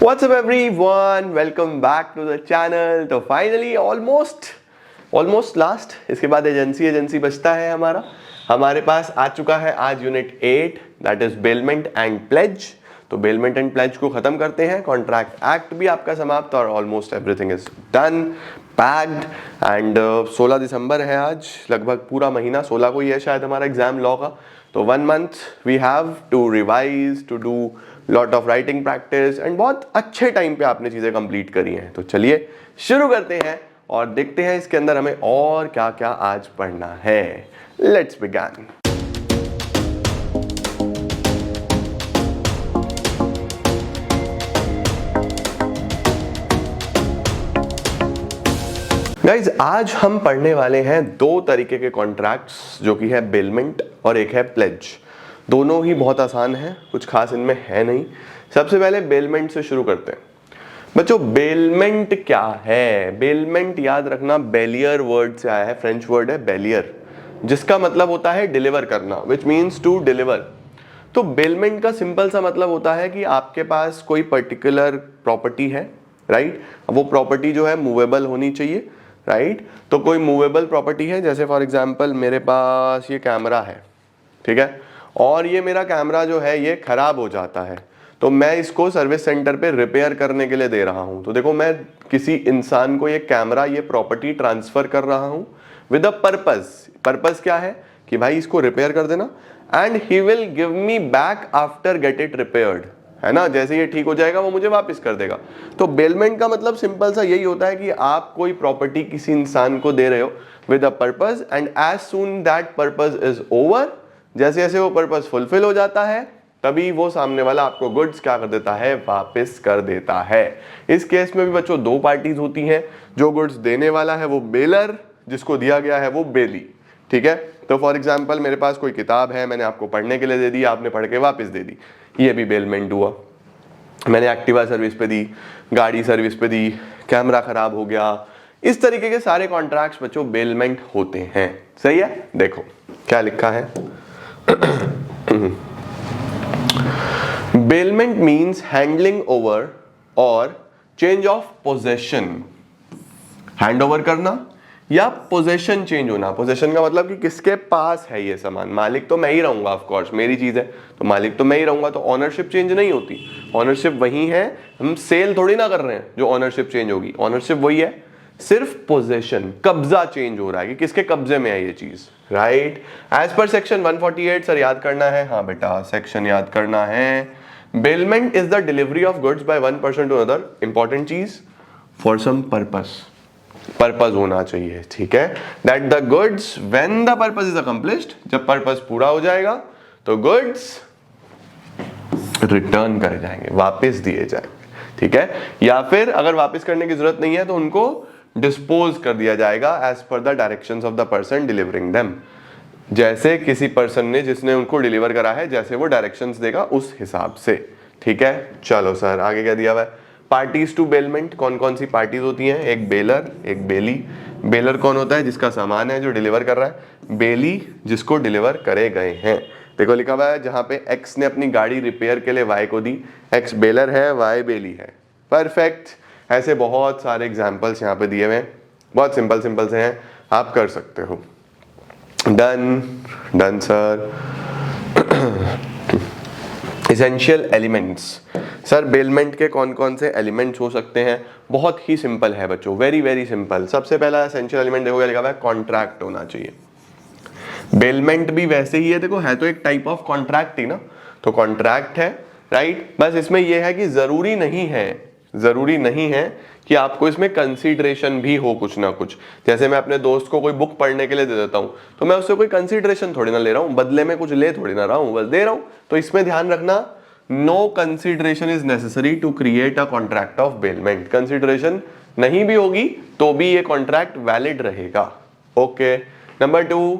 What's up everyone? Welcome back to the channel। तो finally almost last, इसके बाद agency बचता है हमारे पास आ चुका है आज unit 8 that is bailment and pledge. तो बेलमेंट एंड प्लेज को खत्म करते हैं, कॉन्ट्रैक्ट एक्ट भी आपका समाप्त और almost everything is done packed. And 16 दिसंबर है आज, लगभग पूरा महीना 16 को ही है शायद हमारा एग्जाम लॉ का। तो 1 month we have to revise, to do lot of writing practice and बहुत अच्छे टाइम पे आपने चीजें कंप्लीट करी हैं। तो चलिए शुरू करते हैं और देखते हैं इसके अंदर हमें और क्या क्या आज पढ़ना है। Let's begin. गाइज आज हम पढ़ने वाले हैं दो तरीके के कॉन्ट्रैक्ट्स, जो कि है बेलमेंट और एक है प्लेज। दोनों ही बहुत आसान है, कुछ खास इनमें है नहीं। सबसे पहले बेलमेंट से शुरू करते हैं। बच्चों बेलमेंट क्या है? बेलमेंट याद रखना बेलियर वर्ड से आया है, फ्रेंच वर्ड है बेलियर, जिसका मतलब होता है डिलीवर करना, विच मीन्स टू डिलीवर। तो बेलमेंट का सिंपल सा मतलब होता है कि आपके पास कोई पर्टिकुलर प्रॉपर्टी है, राइट? वो प्रॉपर्टी जो है मूवेबल होनी चाहिए, राइट? तो कोई मूवेबल प्रॉपर्टी है, जैसे फॉर एग्जाम्पल मेरे पास ये कैमरा है, ठीक है, और ये मेरा कैमरा जो है ये खराब हो जाता है, तो मैं इसको सर्विस सेंटर पे रिपेयर करने के लिए दे रहा हूं। तो देखो मैं किसी इंसान को ये कैमरा, ये प्रॉपर्टी ट्रांसफर कर रहा हूं विद अ पर्पस क्या है कि भाई इसको रिपेयर कर देना and he will give me back after get it repaired, है ना? जैसे ये ठीक हो जाएगा वो मुझे वापस कर देगा। तो बेलमेंट का मतलब सिंपल सा यही होता है कि आप कोई प्रॉपर्टी किसी इंसान को दे रहे हो with a purpose and as soon that purpose is over, जैसे जैसे वो पर्पस फुलफिल हो जाता है तभी वो सामने वाला आपको गुड्स क्या कर देता है, वापस कर देता है। इस केस में भी बच्चों दो पार्टीज होती हैं, जो गुड्स देने वाला है वो बेलर, जिसको दिया गया है वो बेली, ठीक है? तो फॉर एग्जांपल मेरे पास कोई किताब है, मैंने आपको पढ़ने के लिए दे दी, आपने पढ़ के वापस दे दी, ये भी बेलमेंट हुआ। मैंने एक्टिवा सर्विस पे दी, गाड़ी सर्विस पे दी, कैमरा खराब हो गया, इस तरीके के सारे कॉन्ट्रैक्ट्स बच्चों बेलमेंट होते हैं। सही है? देखो क्या लिखा है। बेलमेंट मीन्स हैंडलिंग ओवर और change of possession, hand over करना या पोजेशन चेंज होना। पोजेशन का मतलब कि किसके पास है ये सामान, मालिक तो मैं ही रहूंगा, ऑफ कोर्स मेरी चीज है तो मालिक तो मैं ही रहूंगा, तो ऑनरशिप चेंज नहीं होती। ऑनरशिप वही है, हम सेल थोड़ी ना कर रहे हैं जो ऑनरशिप चेंज होगी, ऑनरशिप वही है, सिर्फ पोजेशन, कब्जा चेंज हो रहा है कि किसके कब्जे में है ये चीज, right? As per section 148 sir याद करना है, हाँ बेटा सेक्शन याद करना है। Bailment is the delivery of goods by one person to other, important चीज, फॉर सम पर्पस होना चाहिए, ठीक है? That the goods when the purpose is accomplished, जब पर्पस पूरा हो जाएगा तो गुड्स रिटर्न करे जाएंगे, वापस दिए जाएंगे, ठीक है? या फिर अगर वापस करने की जरूरत नहीं है तो उनको डिस्पोज कर दिया जाएगा as per the directions of the person delivering them, जैसे किसी पर्सन ने जिसने उनको डिलीवर करा है जैसे वो डायरेक्शंस देगा उस हिसाब से, ठीक है? चलो सर आगे क्या दिया हुआ है? पार्टीज टू बेलमेंट, कौन कौन सी पार्टीज होती हैं? एक बेलर, एक बेली। बेलर कौन होता है? जिसका सामान है, जो डिलीवर कर रहा है। बेली जिसको डिलीवर करे गए हैं। देखो लिखा हुआ है जहां पे एक्स ने अपनी गाड़ी रिपेयर के लिए वाई को दी, एक्स बेलर है, वाई बेली है, परफेक्ट। ऐसे बहुत सारे एग्जाम्पल्स यहाँ पे दिए हुए हैं, बहुत सिंपल से हैं, आप कर सकते हो। Done sir. Essential elements, sir bailment के कौन कौन से एलिमेंट्स हो सकते हैं? बहुत ही सिंपल है बच्चों, वेरी सिंपल। सबसे पहला एसेंशियल एलिमेंट देखोगे लिखा हुआ है कॉन्ट्रैक्ट होना चाहिए। बेलमेंट भी वैसे ही है, देखो है तो एक टाइप ऑफ कॉन्ट्रैक्ट ही ना, तो कॉन्ट्रैक्ट है, राइट? बस इसमें यह है कि जरूरी नहीं है कि आपको इसमें कंसीडरेशन भी हो कुछ ना कुछ। जैसे मैं अपने दोस्त को कोई बुक पढ़ने के लिए दे देता हूं तो मैं उससे कोई कंसीडरेशन थोड़ी ना ले रहा हूं, बदले में कुछ ले थोड़ी ना रहा हूं, बस दे रहा हूं। तो इसमें ध्यान रखना, no consideration is necessary to create a contract of bailment. Consideration नहीं भी होगी तो भी ये कॉन्ट्रैक्ट वैलिड रहेगा। ओके। नंबर 2,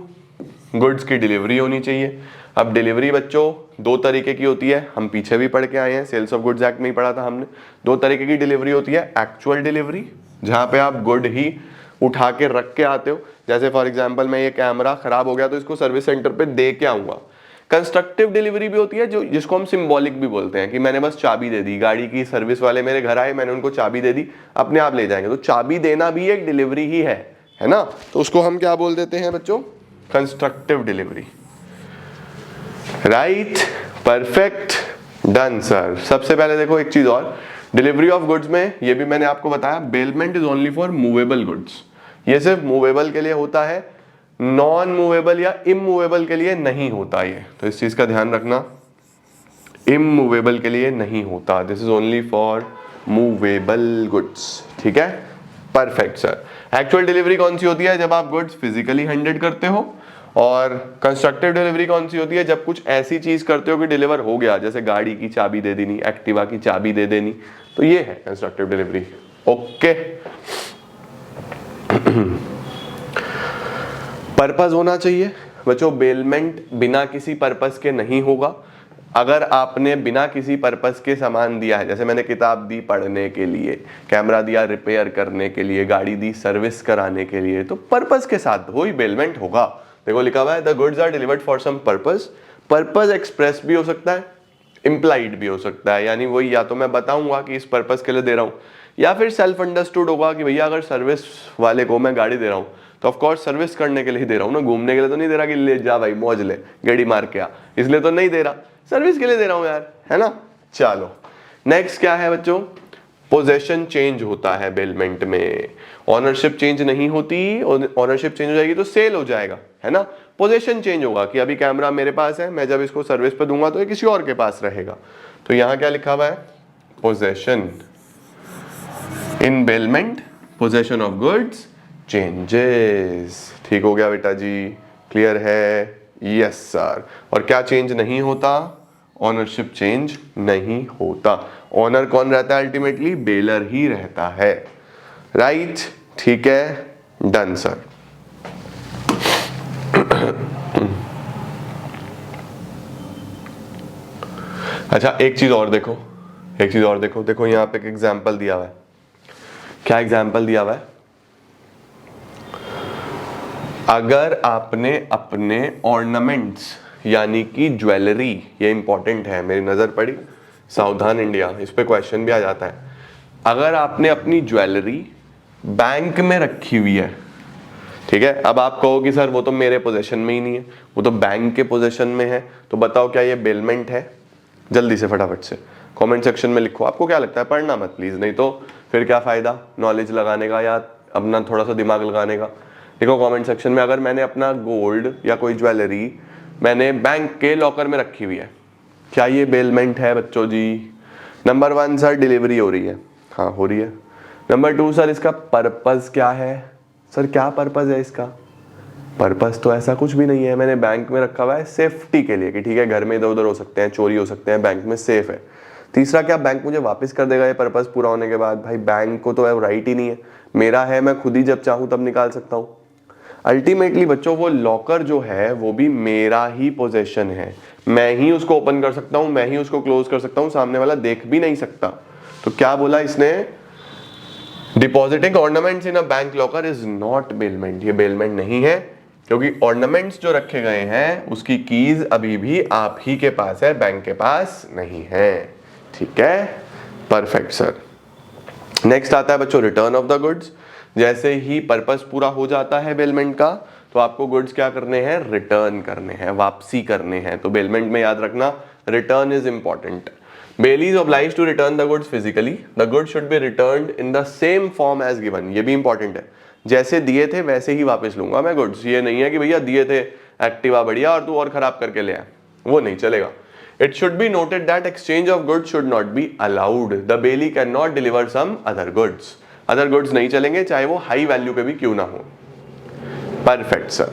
गुड्स की डिलीवरी होनी चाहिए। अब डिलीवरी बच्चों दो तरीके की होती है, हम पीछे भी पढ़ के आए हैं, सेल्स ऑफ गुड्स एक्ट में ही पढ़ा था हमने। दो तरीके की डिलीवरी होती है, एक्चुअल डिलीवरी जहां पे आप गुड ही उठा के रख के आते हो, जैसे फॉर एग्जांपल मैं ये कैमरा खराब हो गया तो इसको सर्विस सेंटर पे दे के आऊंगा। कंस्ट्रक्टिव डिलीवरी भी होती है जो जिसको हम सिंबॉलिक भी बोलते हैं कि मैंने बस चाबी दे दी, गाड़ी की सर्विस वाले मेरे घर आए, मैंने उनको चाबी दे दी, अपने आप ले जाएंगे, तो चाबी देना भी एक डिलीवरी ही है ना। तो उसको हम क्या बोल देते हैं बच्चों, constructive delivery. Right, perfect, done sir. सबसे पहले देखो एक चीज और, डिलीवरी ऑफ गुड्स में ये भी मैंने आपको बताया, bailment is only for movable goods. ये सिर्फ मूवेबल के लिए होता है, नॉन मूवेबल या इमूवेबल के लिए नहीं होता ये, तो इस चीज का ध्यान रखना, इमूवेबल के लिए नहीं होता, this is only for movable goods. ठीक है, परफेक्ट सर। एक्चुअल डिलीवरी कौन सी होती है, जब आप गुड्स फिजिकली हैंडेड करते हो, और कंस्ट्रक्टिव डिलीवरी कौन सी होती है, जब कुछ ऐसी चीज करते हो कि डिलीवर हो गया, जैसे गाड़ी की चाबी दे देनी, एक्टिवा की चाबी दे देनी, तो ये है कंस्ट्रक्टिव डिलीवरी। ओके, पर्पस होना चाहिए बच्चों, बेलमेंट बिना किसी पर्पस के नहीं होगा। अगर आपने बिना किसी पर्पस के सामान दिया है, जैसे मैंने किताब दी पढ़ने के लिए, कैमरा दिया रिपेयर करने के लिए, गाड़ी दी सर्विस कराने के लिए, तो पर्पस के साथ वही बेलमेंट होगा। देखो लिखा हुआ है the goods are delivered for some purpose. Purpose express भी हो सकता है, इम्प्लाइड भी हो सकता है, यानी वही या तो मैं बताऊंगा कि इस पर्पस के लिए दे रहा हूं, या फिर सेल्फ अंडरस्टूड होगा कि भैया अगर सर्विस वाले को मैं गाड़ी दे रहा हूं तो ऑफ कोर्स सर्विस करने के लिए ही दे रहा हूं ना, घूमने के लिए तो नहीं दे रहा कि ले जा भाई मौज ले गाड़ी मार के आ, इसलिए तो नहीं दे रहा, सर्विस के लिए दे रहा हूं यार, है ना। चलो नेक्स्ट क्या है बच्चों, पोजेशन चेंज होता है बेलमेंट में, ऑनरशिप चेंज नहीं होती, ऑनरशिप चेंज हो जाएगी तो सेल हो जाएगा, है ना। पोजेशन चेंज होगा कि अभी कैमरा मेरे पास है, मैं जब इसको सर्विस पे दूंगा तो ये किसी और के पास रहेगा, तो यहां क्या लिखा हुआ है, possession in bailment, possession of goods changes. ठीक हो गया बेटा जी, क्लियर है, यस सर। और क्या चेंज नहीं होता, ऑनरशिप चेंज नहीं होता, ऑनर कौन रहता है अल्टीमेटली, बेलर ही रहता है। राइट, ठीक है, डन सर। अच्छा एक चीज और देखो, एक चीज और देखो, देखो यहाँ पे एक एग्जाम्पल दिया हुआ है। क्या एग्जाम्पल दिया हुआ है, अगर आपने अपने ऑर्नामेंट्स यानी कि ज्वेलरी, ये इंपॉर्टेंट है, मेरी नजर पड़ी सावधान इंडिया, इस पे क्वेश्चन भी आ जाता है, अगर आपने अपनी ज्वेलरी बैंक में रखी हुई है, ठीक है, अब आप कहो कि सर वो तो मेरे पोजीशन में ही नहीं है, वो तो बैंक के पोजीशन में है, तो बताओ क्या ये बेलमेंट है, जल्दी से फटाफट से कमेंट सेक्शन में लिखो, आपको क्या लगता है, पढ़ना मत प्लीज, नहीं तो फिर क्या फायदा नॉलेज लगाने का या अपना थोड़ा सा दिमाग लगाने का। देखो कमेंट सेक्शन में, अगर मैंने अपना गोल्ड या कोई ज्वेलरी मैंने बैंक के लॉकर में रखी हुई है, क्या ये बेलमेंट है बच्चों जी। नंबर 1 सर डिलीवरी हो रही है, हाँ हो रही है। नंबर 2 सर इसका पर्पस क्या है, सर क्या पर्पस है इसका, पर्पस तो ऐसा कुछ भी नहीं है, मैंने बैंक में रखा हुआ है सेफ्टी के लिए कि ठीक है घर में इधर उधर हो सकते हैं, चोरी हो सकते हैं, बैंक में सेफ है। तीसरा क्या बैंक मुझे वापस कर देगा ये पर्पस पूरा होने के बाद, भाई बैंक को तो राइट ही नहीं है, मेरा है, मैं खुद ही जब चाहूं तब निकाल सकता हूं। अल्टीमेटली बच्चों वो लॉकर जो है वो भी मेरा ही पोजेशन है, मैं ही उसको ओपन कर सकता हूं, मैं ही उसको क्लोज कर सकता हूं, सामने वाला देख भी नहीं सकता। तो क्या बोला इसने, depositing ornaments in a bank locker is not bailment, ये बेलमेंट नहीं है, क्योंकि ऑर्नामेंट्स जो रखे गए हैं उसकी कीज अभी भी आप ही के पास है, बैंक के पास नहीं है। ठीक है, परफेक्ट सर। नेक्स्ट आता है बच्चों रिटर्न ऑफ द गुड्स। जैसे ही पर्पस पूरा हो जाता है बेलमेंट का, तो आपको गुड्स क्या करने हैं, रिटर्न करने हैं, वापसी करने हैं। तो बेलमेंट में याद रखना return is important. Bailee is obliged to return the goods physically, the goods should be returned in the same form as given, ये भी इंपॉर्टेंट है, जैसे दिए थे वैसे ही वापस लूंगा मैं गुड्स। ये नहीं है कि भैया दिए थे एक्टिवा बढ़िया और तू और खराब करके ले आया, वो नहीं चलेगा। It should be noted that exchange of goods should not be allowed. The bailey cannot deliver some other goods. Other goods नहीं चलेंगे चाहे वो हाई वैल्यू पे भी क्यों ना हो। Perfect sir.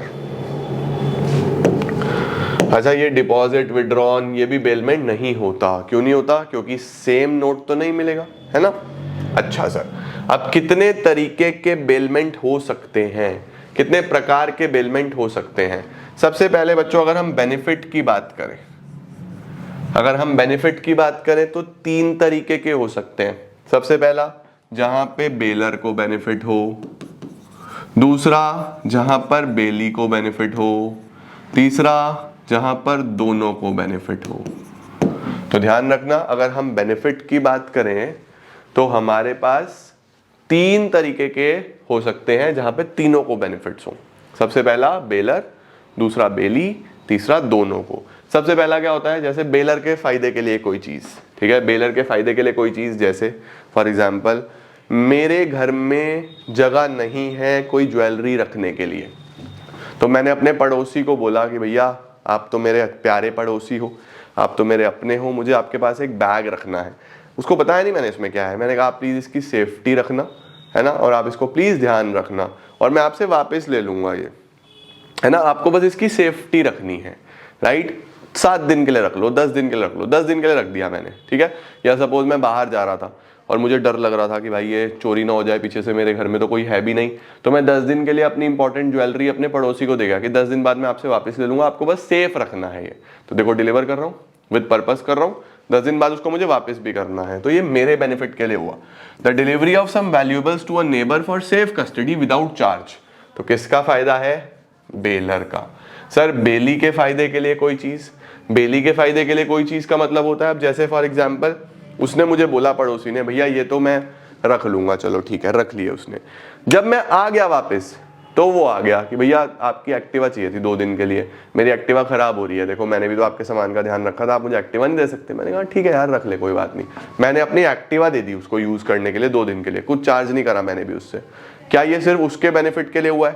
अच्छा ये डिपॉजिट विड्रॉन ये भी बेलमेंट नहीं होता, क्यों नहीं होता, क्योंकि सेम नोट तो नहीं मिलेगा, है ना। अच्छा सर, अब कितने तरीके के बेलमेंट हो सकते हैं, कितने प्रकार के बेलमेंट हो सकते हैं। सबसे पहले बच्चों अगर हम बेनिफिट की बात करें, अगर हम बेनिफिट की बात करें तो 3 तरीके के हो सकते हैं। सबसे पहला जहां पे बेलर को बेनिफिट हो, दूसरा जहां पर बेली को बेनिफिट हो, तीसरा जहां पर दोनों को बेनिफिट हो। तो ध्यान रखना, अगर हम बेनिफिट की बात करें तो हमारे पास 3 तरीके के हो सकते हैं जहां पे तीनों को बेनिफिट्स हो। सबसे पहला बेलर, दूसरा बेली, तीसरा दोनों को। सबसे पहला क्या होता है, जैसे बेलर के फायदे के लिए कोई चीज, ठीक है, बेलर के फायदे के लिए कोई चीज, जैसे फॉर एग्जाम्पल मेरे घर में जगह नहीं है कोई ज्वेलरी रखने के लिए, तो मैंने अपने पड़ोसी को बोला कि भैया आप तो मेरे प्यारे पड़ोसी हो, आप तो मेरे अपने हो, मुझे आपके पास एक बैग रखना है। उसको बताया नहीं मैंने इसमें क्या है, मैंने कहा प्लीज़ इसकी सेफ्टी रखना है ना, और आप इसको प्लीज़ ध्यान रखना, और मैं आपसे वापस ले लूँगा ये, है ना, आपको बस इसकी सेफ्टी रखनी है, राइट। 7 दिन के लिए रख लो, 10 दिन के लिए रख लो, 10 दिन के लिए रख दिया मैंने, ठीक है। या सपोज मैं बाहर जा रहा था और मुझे डर लग रहा था कि भाई ये चोरी ना हो जाए पीछे से, मेरे घर में तो कोई है भी नहीं, तो मैं 10 दिन के लिए अपनी इंपॉर्टेंट ज्वेलरी अपने पड़ोसी को देगा कि 10 दिन बाद मैं आपसे वापस ले लूंगा, आपको बस सेफ रखना है ये। तो देखो डिलीवर कर रहा हूँ, विद पर्पस कर रहा हूँ, 10 दिन बाद उसको मुझे वापस भी करना है, तो ये मेरे बेनिफिट के लिए हुआ। The delivery of some valuables to a neighbour for safe custody without charge. तो किसका फायदा है, बेलर का। सर बेली के फायदे के लिए कोई चीज, बेली के फायदे के लिए कोई चीज का मतलब होता है, अब जैसे फॉर एग्जांपल उसने मुझे बोला पड़ोसी ने, भैया ये तो मैं रख लूंगा, चलो ठीक है रख लिए उसने। जब मैं आ गया वापस तो वो आ गया कि भैया आपकी एक्टिवा चाहिए थी 2 दिन के लिए, मेरी एक्टिवा खराब हो रही है, देखो मैंने भी तो आपके सामान का ध्यान रखा था, आप मुझे एक्टिवा नहीं दे सकते। मैंने कहा ठीक है यार रख ले, कोई बात नहीं। मैंने अपनी एक्टिवा दे दी उसको यूज करने के लिए 2 दिन के लिए, कुछ चार्ज नहीं करा मैंने भी उससे। क्या ये सिर्फ उसके बेनिफिट के लिए हुआ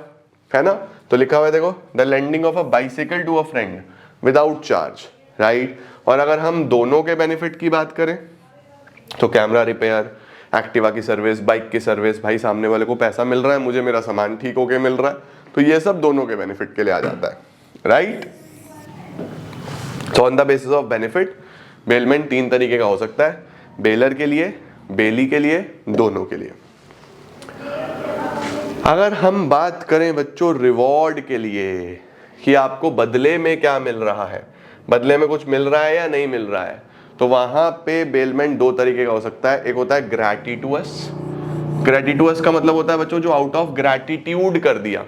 है ना। तो लिखा हुआ है देखो, the lending of a bicycle to a friend without charge, right. और अगर हम दोनों के बेनिफिट की बात करें तो कैमरा रिपेयर, एक्टिवा की सर्विस, बाइक की सर्विस, भाई सामने वाले को पैसा मिल रहा है, मुझे मेरा सामान ठीक होके मिल रहा है, तो ये सब दोनों के बेनिफिट के लिए आ जाता है, राइट। तो on the basis of benefit bailment 3 तरीके का हो सकता है, बेलर के लिए, बेली के लिए, दोनों के लिए। अगर हम बात करें बच्चों रिवॉर्ड के लिए कि आपको बदले में क्या मिल रहा है, बदले में कुछ मिल रहा है या नहीं मिल रहा है, तो वहां पे बेलमेंट 2 तरीके का हो सकता है। एक होता है ग्रैटिटुअस। ग्रैटिटुअस का मतलब होता है बच्चों जो आउट ऑफ ग्रैटिट्यूड कर दिया।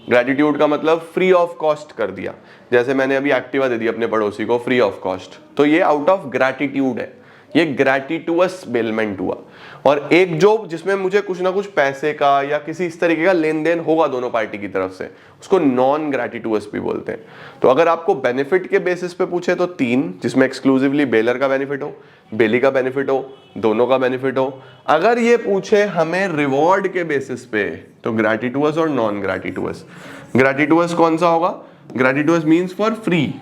ग्रैटिट्यूड का मतलब फ्री ऑफ कॉस्ट कर दिया, जैसे मैंने अभी एक्टिवा दे दी अपने पड़ोसी को फ्री ऑफ कॉस्ट, तो ये आउट ऑफ ग्रैटिट्यूड है, ये ग्रैटिटुअस बेलमेंट हुआ। और एक जो जिसमें मुझे कुछ ना कुछ पैसे का या किसी इस तरीके का लेन देन होगा दोनों पार्टी की तरफ से, उसको नॉन ग्रैटिटुअस भी बोलते हैं। तो अगर आपको बेनिफिट के बेसिस पे पूछे तो 3, जिसमें एक्सक्लूसिवली बेलर का बेनिफिट हो, बेली का बेनिफिट हो, दोनों का बेनिफिट हो। अगर ये पूछे हमें रिवॉर्ड के बेसिस पे तो ग्रैटिटुअस और नॉन ग्रैटिटुअस। ग्रैटिटुअस कौन सा होगा, ग्रैटिटुअस मीन्स फॉर फ्री,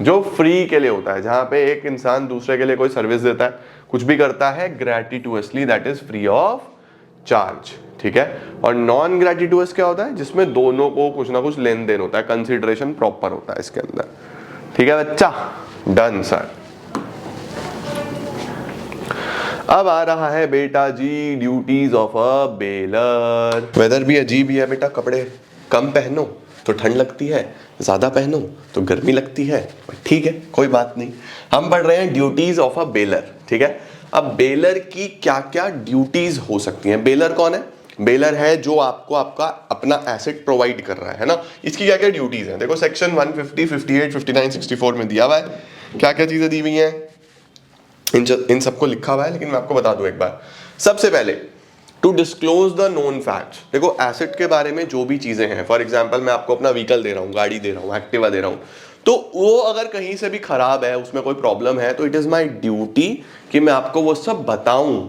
जो फ्री के लिए होता है, जहां पे एक इंसान दूसरे के लिए कोई सर्विस देता है, कुछ भी करता है gratuitously, that is free of charge, ठीक है। और नॉन ग्रैटिटुअस क्या होता है, जिसमें दोनों को कुछ ना कुछ लेन देन होता है, कंसिडरेशन प्रॉपर होता है इसके अंदर, ठीक है बच्चा, डन सर। अब आ रहा है बेटा जी duties of a bailor. Weather भी अजीब ही है बेटा, कपड़े कम पहनो तो ठंड लगती है, ज्यादा पहनो तो गर्मी लगती है, ठीक है कोई बात नहीं। हम पढ़ रहे हैं ड्यूटीज ऑफ अ बेलर, ठीक है। अब बेलर की क्या क्या ड्यूटीज हो सकती हैं। बेलर कौन है, बेलर है जो आपको आपका अपना एसेट प्रोवाइड कर रहा है ना। इसकी क्या क्या ड्यूटीज हैं, देखो सेक्शन 150, 58, 59, 64 में दिया हुआ है क्या क्या चीजें दी हुई हैं, इन सबको लिखा हुआ है, लेकिन मैं आपको बता दूं एक बार। सबसे पहले to disclose the known facts. देखो एसेट के बारे में जो भी चीजें हैं, फॉर एग्जांपल मैं आपको अपना व्हीकल दे रहा हूँ, गाड़ी दे रहा हूँ, एक्टिवा दे रहा हूँ, तो वो अगर कहीं से भी खराब है, उसमें कोई प्रॉब्लम है, तो इट इज माई ड्यूटी कि मैं आपको वो सब बताऊं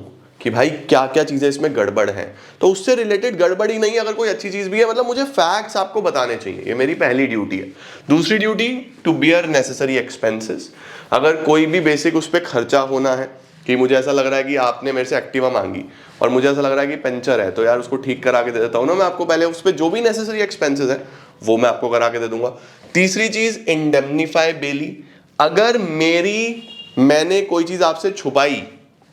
कि भाई क्या क्या चीजें इसमें गड़बड़ हैं। तो उससे रिलेटेड गड़बड़ ही नहीं, अगर कोई अच्छी चीज भी है, मतलब मुझे फैक्ट्स आपको बताने चाहिए, ये मेरी पहली ड्यूटी है। दूसरी duty to bear necessary expenses. अगर कोई भी बेसिक उस पर खर्चा होना है कि मुझे ऐसा लग रहा है कि आपने मेरे से एक्टिवा मांगी और मुझे ऐसा लग रहा है कि पंचर है, तो यार उसको ठीक करा के दे देता हूँ ना मैं आपको, पहले उस पर जो भी नेसेसरी एक्सपेंसेस है वो मैं आपको करा के दे दूंगा। तीसरी चीज इंडेमनीफाई बेली। अगर मैंने कोई चीज आपसे छुपाई,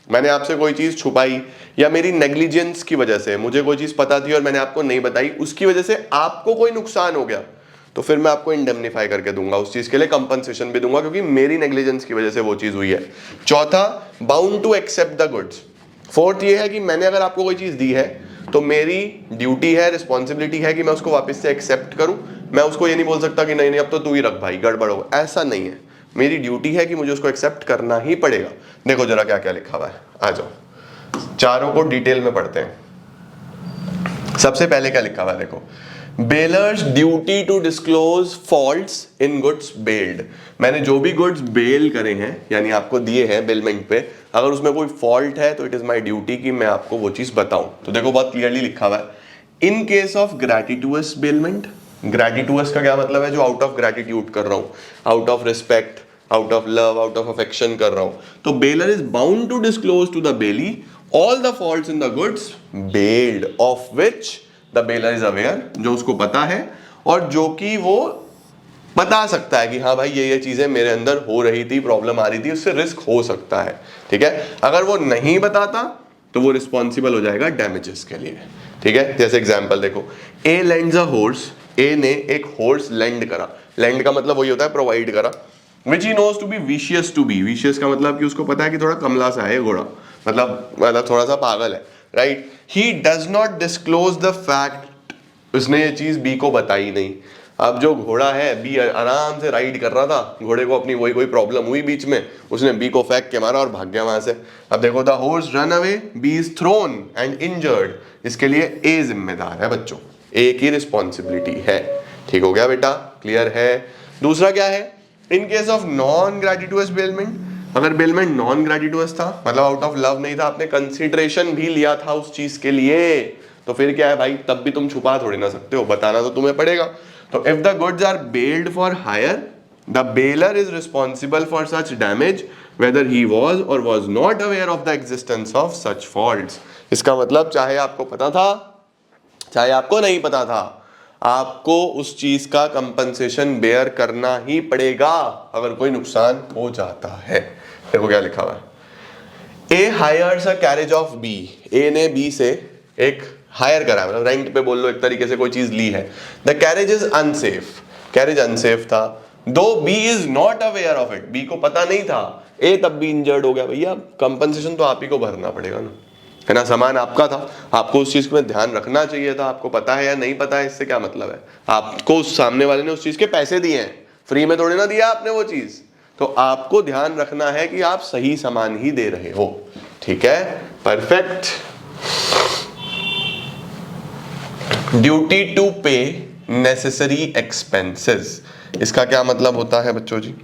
मैंने आपसे कोई चीज छुपाई, या मेरी नेग्लिजेंस की वजह से मुझे कोई चीज पता थी और मैंने आपको नहीं बताई, उसकी वजह से आपको कोई नुकसान हो गया, तो फिर मैं आपको इंडेमनीफाई करके दूंगा, उस चीज के लिए कंपनसेशन भी दूंगा, क्योंकि मेरी नेग्लिजेंस की वजह से वो चीज हुई है। चौथा bound to accept the goods. Fourth ये है कि मैंने अगर आपको कोई चीज दी है तो मेरी ड्यूटी है, रिस्पॉन्सिबिलिटी है कि मैं उसको वापस से एक्सेप्ट करूं, मैं उसको ये नहीं बोल सकता कि नहीं नहीं अब तो तू ही रख भाई, गड़बड़ हो, ऐसा नहीं है। मेरी ड्यूटी है कि मुझे उसको एक्सेप्ट करना ही पड़ेगा। देखो जरा क्या क्या लिखा हुआ है, आ जाओ चारों को डिटेल में पढ़ते हैं। सबसे पहले क्या लिखा हुआ है देखो, bailor's duty to disclose faults in goods bailed. मैंने जो भी गुड्स बेल करे हैं यानी आपको दिए हैं बेलमेंट पे, अगर उसमें कोई फॉल्ट है तो इट इज माय ड्यूटी कि मैं आपको वो चीज बताऊं। तो देखो बहुत क्लियरली लिखा हुआ है, in case of gratuitous bailment. ग्रैटिट्यूअस का क्या मतलब है, जो आउट ऑफ ग्रैटिट्यूड कर रहा हूं, out of respect, out of love, out of affection कर रहा हूं, तो bailor is bound to disclose to the bailee all the faults in the goods bailed of which the bailor is aware, जो उसको पता है और जो कि वो बता सकता है कि हाँ भाई ये चीजें मेरे अंदर हो रही थी, प्रॉब्लम आ रही थी, उससे रिस्क हो सकता है। ठीक है, अगर वो नहीं बताता तो वो रिस्पॉन्सिबल हो जाएगा डैमेजेस के लिए। ठीक है, जैसे एग्जांपल देखो, ए लेंड्स अ हॉर्स, ए ने एक हॉर्स लेंड करा, लेंड का मतलब वही होता है प्रोवाइड करा, which he knows to be vicious to be, vicious का मतलब कि उसको पता है कि थोड़ा कमला सा है घोड़ा, मतलब थोड़ा सा पागल है, right. He does not disclose the fact, उसने ये चीज बी को बताई नहीं। अब जो घोड़ा है, बी आराम से राइड कर रहा था, घोड़े को अपनी वही कोई प्रॉब्लम हुई बीच में, उसने बी को फेंक के मारा और भाग गया वहां से। अब देखो, the horse run away, B is thrown and injured, इसके लिए ए जिम्मेदार है बच्चों, ए की रिस्पॉन्सिबिलिटी है। ठीक हो गया बेटा, क्लियर है। दूसरा क्या है, in case of non gratuitous bailment, अगर बेलमेंट नॉन ग्रैटिट्यूअस था, मतलब आउट ऑफ लव नहीं था, आपने कंसिडरेशन भी लिया था उस चीज के लिए, तो फिर क्या है भाई, तब भी तुम छुपा थोड़ी ना सकते हो, बताना तो तुम्हें पड़ेगा। तो if the goods are bailed for hire, the bailor is responsible for such damage whether he was और was not aware of the existence of such faults. इसका मतलब चाहे आपको पता था चाहे आपको नहीं पता था, आपको उस चीज का कंपनसेशन बेयर करना ही पड़ेगा अगर कोई नुकसान हो जाता है। देखो क्या लिखा हुआ है, A hires a carriage of B, A ने बी से एक हायर करा, मतलब रेंट पे बोल लो, एक तरीके से कोई चीज ली है। The carriage is unsafe, carriage unsafe था, though B is not aware of it, B को पता नहीं था, ए तब भी इंजर्ड हो गया। भैया कंपनसेशन तो आप ही को भरना पड़ेगा ना, है ना, सामान आपका था, आपको उस चीज में ध्यान रखना चाहिए था। आपको पता है या नहीं पता है, इससे क्या मतलब है, आपको उस सामने वाले ने उस चीज के पैसे दिए हैं, फ्री में थोड़ी ना दिया आपने वो चीज, तो आपको ध्यान रखना है कि आप सही सामान ही दे रहे हो। ठीक है, परफेक्ट। ड्यूटी टू पे नेसेसरी एक्सपेंसेस, इसका क्या मतलब होता है बच्चों जी,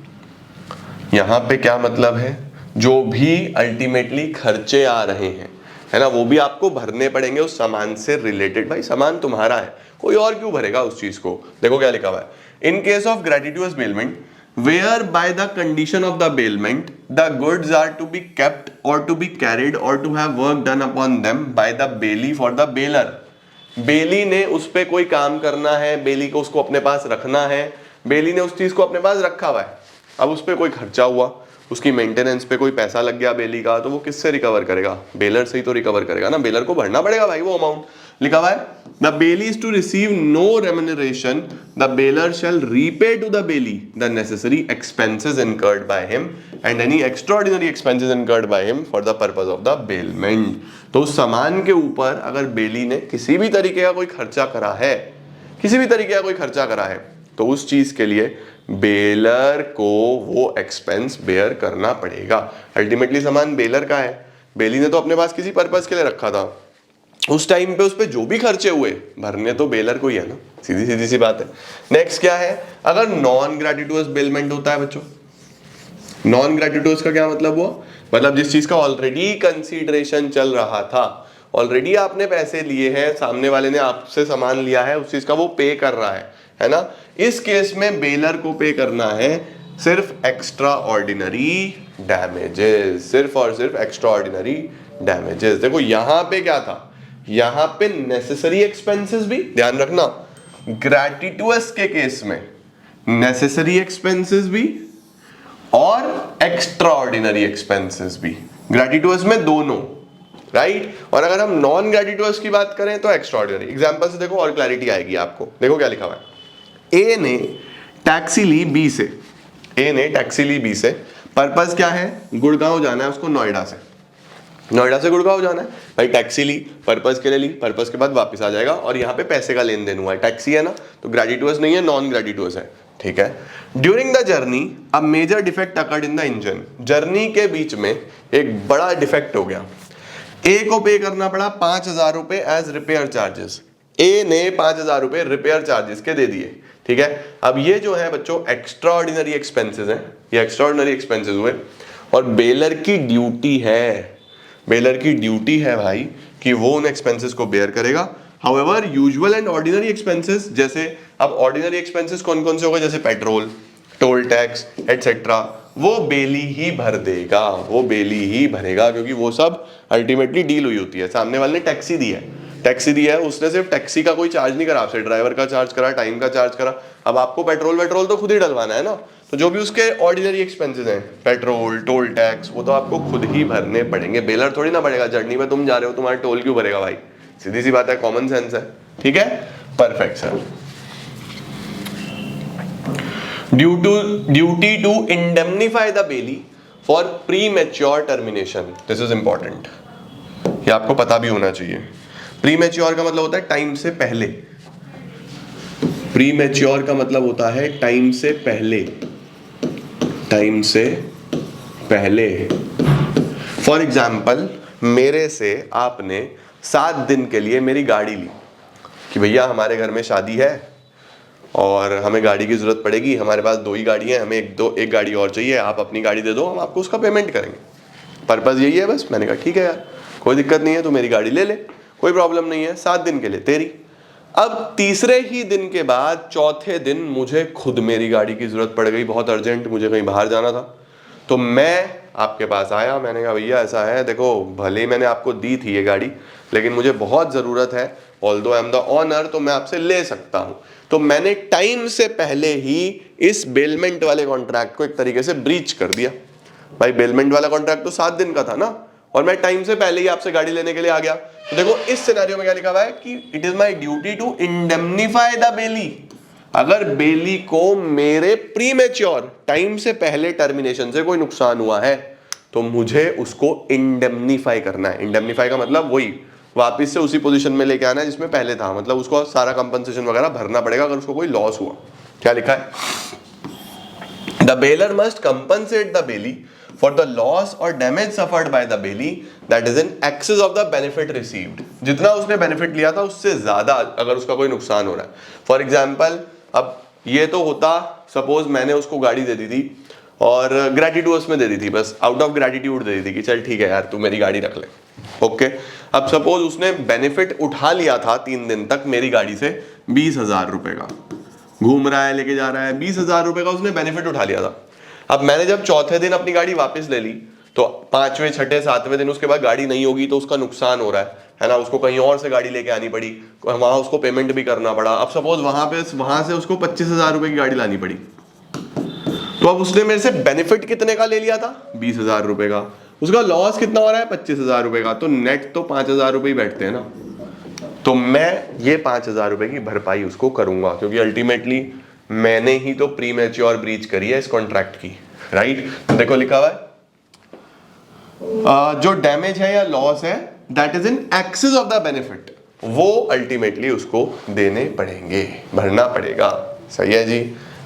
यहां पे क्या मतलब है, जो भी अल्टीमेटली खर्चे आ रहे हैं, है ना, वो भी आपको भरने पड़ेंगे उस सामान से रिलेटेड। भाई सामान तुम्हारा है, कोई और क्यों भरेगा उस चीज को। देखो क्या लिखा हुआ है, in case of gratuitous bailment where by the condition of the bailment the goods are to be kept और टू बी कैरिड और to have work done upon them by the bailee for the bailor. Bailee ने उस पे कोई काम करना है, बेली को उसको अपने पास रखना है, बेली ने उस चीज को अपने पास रखा हुआ है, अब उस पे कोई खर्चा हुआ, उसकी मेंटेनेंस पे कोई पैसा लग गया बेली का, तो वो किससे रिकवर करेगा, बेलर से ही तो रिकवर करेगा ना, बेलर को भरना पड़ेगा भाई वो अमाउंट। लिखा हुआ है, the bailee is to receive no remuneration, the bailor shall repay to the bailee the necessary expenses incurred by him and any extraordinary expenses incurred by him for the purpose of the bailment. तो उस सामान के ऊपर अगर बेली ने किसी भी तरीके का कोई खर्चा करा है, किसी भी तरीके का कोई खर्चा करा है, तो उस चीज के लिए बेलर को वो एक्सपेंस बेयर करना पड़ेगा। अल्टीमेटली सामान बेलर का है, बेली ने तो अपने पास किसी पर्पस के लिए रखा था, उस टाइम पे उस पे जो भी खर्चे हुए भरने तो बेलर को ही है ना, सीधी सीधी सी बात है। नेक्स्ट क्या है, अगर नॉन ग्रैटिट्यूअस बेलमेंट होता है बच्चों, नॉन ग्रैटिट्यूअस का क्या मतलब हुआ, मतलब जिस चीज का ऑलरेडी कंसीडरेशन चल रहा था, ऑलरेडी आपने पैसे लिए हैं, सामने वाले ने आपसे सामान लिया है, उस चीज का वो पे कर रहा है ना, इस केस में बेलर को पे करना है सिर्फ एक्स्ट्रा ऑर्डिनरी डैमेजेस, सिर्फ और सिर्फ एक्स्ट्रा ऑर्डिनरी डैमेजेस। देखो यहां पे क्या था, यहां पे नेसेसरी एक्सपेंसेस भी ध्यान रखना, ग्रैटिट्यूअस के केस में नेसेसरी एक्सपेंसेस भी और एक्स्ट्रा ऑर्डिनरी एक्सपेंसेस भी, ग्रैटिट्यूअस में दोनों, राइट। और अगर हम नॉन ग्रैटिट्यूअस की बात करें तो एक्स्ट्रा ऑर्डिनरी। एग्जांपल से देखो और क्लैरिटी आएगी आपको। देखो क्या लिखा हुआ है, ए ने टैक्सी ली बी से, ए ने टैक्सी ली बी से, पर्पस क्या है, गुड़गांव जाना है उसको नोएडा से, नोएडा से गुड़गांव जाना है भाई, टैक्सी ली, पर्पस के लिए ली, पर्पस के बाद वापस आ जाएगा, और यहाँ पे पैसे का लेन देन हुआ है, टैक्सी है ना, तो ग्रेडिटुअस नहीं है, नॉन ग्रेडिटुअस है, ठीक है। During the journey a major defect occurred in the engine, journey के बीच में एक बड़ा डिफेक्ट हो गया, ए को पे करना पड़ा 5,000 रुपए एज रिपेयर चार्जेस, ए ने 5,000 रुपए रिपेयर चार्जेस के दे दिए, ठीक है। अब ये जो है बच्चों एक्स्ट्रा ऑर्डिनरी एक्सपेंसेस हैं, ये एक्स्ट्रा ऑर्डिनरी एक्सपेंसेस हुए, और बेलर की ड्यूटी है, बेलर की ड्यूटी है भाई कि वो उन एक्सपेंसेस को बेयर करेगा। However usual and ordinary expenses, जैसे अब ऑर्डिनरी एक्सपेंसेस कौन कौन से हो गए, जैसे पेट्रोल, टोल टैक्स एटसेट्रा, वो बेली ही भर देगा, वो बेली ही भरेगा, क्योंकि वो सब अल्टीमेटली डील हुई होती है। सामने वाले ने टैक्सी दी है, टैक्सी दी है, उसने सिर्फ टैक्सी का कोई चार्ज नहीं करा आपसे, ड्राइवर का चार्ज करा, टाइम का चार्ज करा, अब आपको पेट्रोल वेट्रोल तो खुद ही डलवाना है ना, तो जो भी उसके ऑर्डिनरी एक्सपेंसेस हैं, पेट्रोल टोल टैक्स, वो तो आपको खुद ही भरने पड़ेंगे, बेलर थोड़ी ना भरेगा, जर्नी में तुम जा रहे हो, तुम्हारा टोल क्यों भरेगा भाई, सीधी सी बात है, कॉमन सेंस है, ठीक है, perfect sir. Duty to indemnify the bailee for premature termination, this is important, ये आपको पता भी होना चाहिए। प्रीमैच्योर का मतलब होता है टाइम से पहले, प्रीमैच्योर का मतलब होता है टाइम से पहले, टाइम से पहले। फॉर एग्जाम्पल मेरे से आपने 7 दिन के लिए मेरी गाड़ी ली कि भैया हमारे घर में शादी है और हमें गाड़ी की जरूरत पड़ेगी, हमारे पास 2 ही गाड़ी है, हमें एक गाड़ी और चाहिए, आप अपनी गाड़ी दे दो, हम आपको उसका पेमेंट करेंगे, पर्पस यही है बस। मैंने कहा ठीक है यार, कोई दिक्कत नहीं है, तू मेरी गाड़ी ले ले, कोई प्रॉब्लम नहीं है, 7 दिन के लिए तेरी। अब तीसरे ही दिन के बाद चौथे दिन मुझे खुद मेरी गाड़ी की जरूरत पड़ गई, बहुत अर्जेंट, मुझे कहीं बाहर जाना था, तो मैं आपके पास आया, मैंने कहा भैया ऐसा है, देखो भले ही मैंने आपको दी थी ये गाड़ी, लेकिन मुझे बहुत ज़रूरत है, although I am the owner, तो मैं आपसे ले सकता हूँ। तो मैंने टाइम से पहले ही इस बेलमेंट वाले कॉन्ट्रैक्ट को एक तरीके से ब्रीच कर दिया। भाई बेलमेंट वाला कॉन्ट्रैक्ट तो 7 दिन का था ना, और मैं टाइम से पहले ही आपसे गाड़ी लेने के लिए आ गया। तो देखो इस सिनेरियो में क्या लिखा हुआ है कि it is my duty to indemnify the bailee. अगर बेली को मेरे प्रीमैच्योर टाइम से पहले टर्मिनेशन से कोई नुकसान हुआ है तो मुझे उसको इंडेमनीफाई करना है। इंडेमनीफाई का मतलब वही वापस से उसी पोजीशन में लेके आना है जिसमें पहले था, मतलब उसको सारा कंपनसेशन वगैरह भरना पड़ेगा अगर उसको कोई लॉस हुआ। क्या लिखा है? The baler must compensate the belly for the loss or damage suffered by the bailey that is in excess of the benefit received। जितना उसने बेनिफिट लिया था उससे ज्यादा अगर उसका कोई नुकसान हो रहा है। फॉर एग्जाम्पल अब ये तो होता, सपोज मैंने उसको गाड़ी दे दी थी और ग्रेटिट्यूड में दे दी थी, बस आउट ऑफ ग्रेटिट्यूड दे दी थी कि चल ठीक है यार तू मेरी गाड़ी रख ले, ओके। अब सपोज उसने बेनिफिट उठा लिया था 3 दिन तक मेरी गाड़ी से 20,000 रुपए का, घूम रहा है लेके जा रहा है, 20,000 रुपए का उसने बेनिफिट उठा लिया था। अब मैंने जब चौथे दिन अपनी गाड़ी वापस ले ली तो 5वें 6ठे 7वें दिन उसके बाद गाड़ी नहीं होगी तो उसका नुकसान हो रहा है ना, उसको कहीं और से गाड़ी लेके आनी पड़ी, वहां उसको पेमेंट भी करना पड़ा। अब सपोज वहां से उसको 25,000 रुपए की गाड़ी लानी पड़ी, तो अब उसने मेरे से बेनिफिट कितने का ले लिया था? 20,000 रुपए का। उसका लॉस कितना हो रहा है? 25,000 रुपए का। तो नेट तो 5,000 रुपए ही बैठते हैं ना, तो मैं ये 5,000 रुपए की भरपाई उसको करूंगा क्योंकि अल्टीमेटली मैंने ही तो प्रीमैच्योर ब्रीच करी है इस कॉन्ट्रैक्ट की, राइट। तो देखो लिखा हुआ है जो डैमेज है या लॉस है that is in excess of the benefit, वो अल्टीमेटली उसको देने पड़ेंगे, भरना पड़ेगा। सही है जी।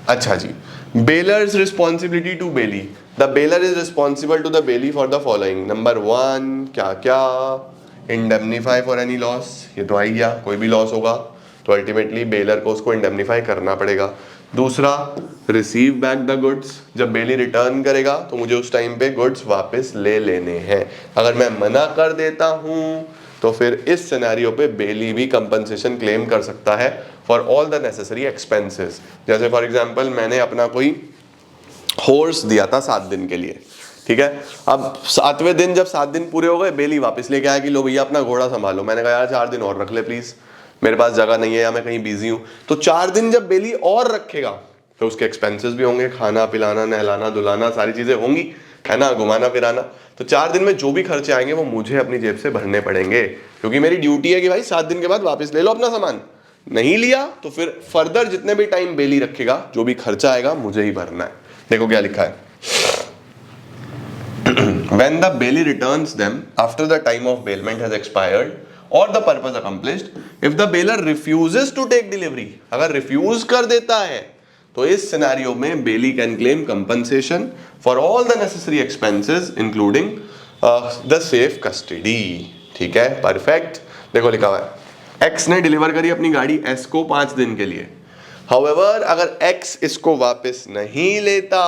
अच्छा जी, bailor's responsibility to bailee. The bailor is responsible to the bailee for the following. Number 1 क्या क्या? इंडेमनीफाई फॉर एनी लॉस, ये तो आ ही गया, कोई भी लॉस होगा तो अल्टीमेटली बेलर को उसको इंडेमनीफाई करना पड़ेगा। दूसरा, रिसीव बैक द गुड्स, जब बेली रिटर्न करेगा तो मुझे उस टाइम पे गुड्स वापस ले लेने हैं। अगर मैं मना कर देता हूं तो फिर इस सिनेरियो पे बेली भी कंपनसेशन क्लेम कर सकता है for all the necessary expenses. जैसे फॉर एग्जांपल मैंने अपना कोई हॉर्स दिया था 7 दिन के लिए, ठीक है। अब 7वें दिन जब 7 दिन पूरे हो गए बेली वापस लेके आया कि लो भैया अपना घोड़ा संभालो। मैंने कहा यार 4 दिन और रख ले प्लीज, मेरे पास जगह नहीं है या मैं कहीं बिजी हूं। तो 4 दिन जब बेली और रखेगा तो उसके एक्सपेंसेस भी होंगे, खाना पिलाना नहलाना धुलाना सारी चीजें होंगी, है ना, घुमाना फिराना। तो 4 दिन में जो भी खर्चे आएंगे वो मुझे अपनी जेब से भरने पड़ेंगे क्योंकि मेरी ड्यूटी है कि भाई 7 दिन के बाद वापस ले लो अपना सामान। नहीं लिया तो फिर फर्दर जितने भी टाइम बेली रखेगा जो भी खर्चा आएगा मुझे ही भरना है। देखो क्या लिखा है when the bailee returns them after the time of bailment has expired or the purpose accomplished, if the bailer refuses to take delivery, अगर refuse कर देता है तो इस सिनेरियो में bailee can claim compensation for all the necessary expenses including the safe custody. ठीक है, perfect. देखो लिखा हुआ है एक्स ने डिलीवर करी अपनी गाड़ी एस को 5 दिन के लिए। हाउएवर अगर एक्स इसको वापस नहीं लेता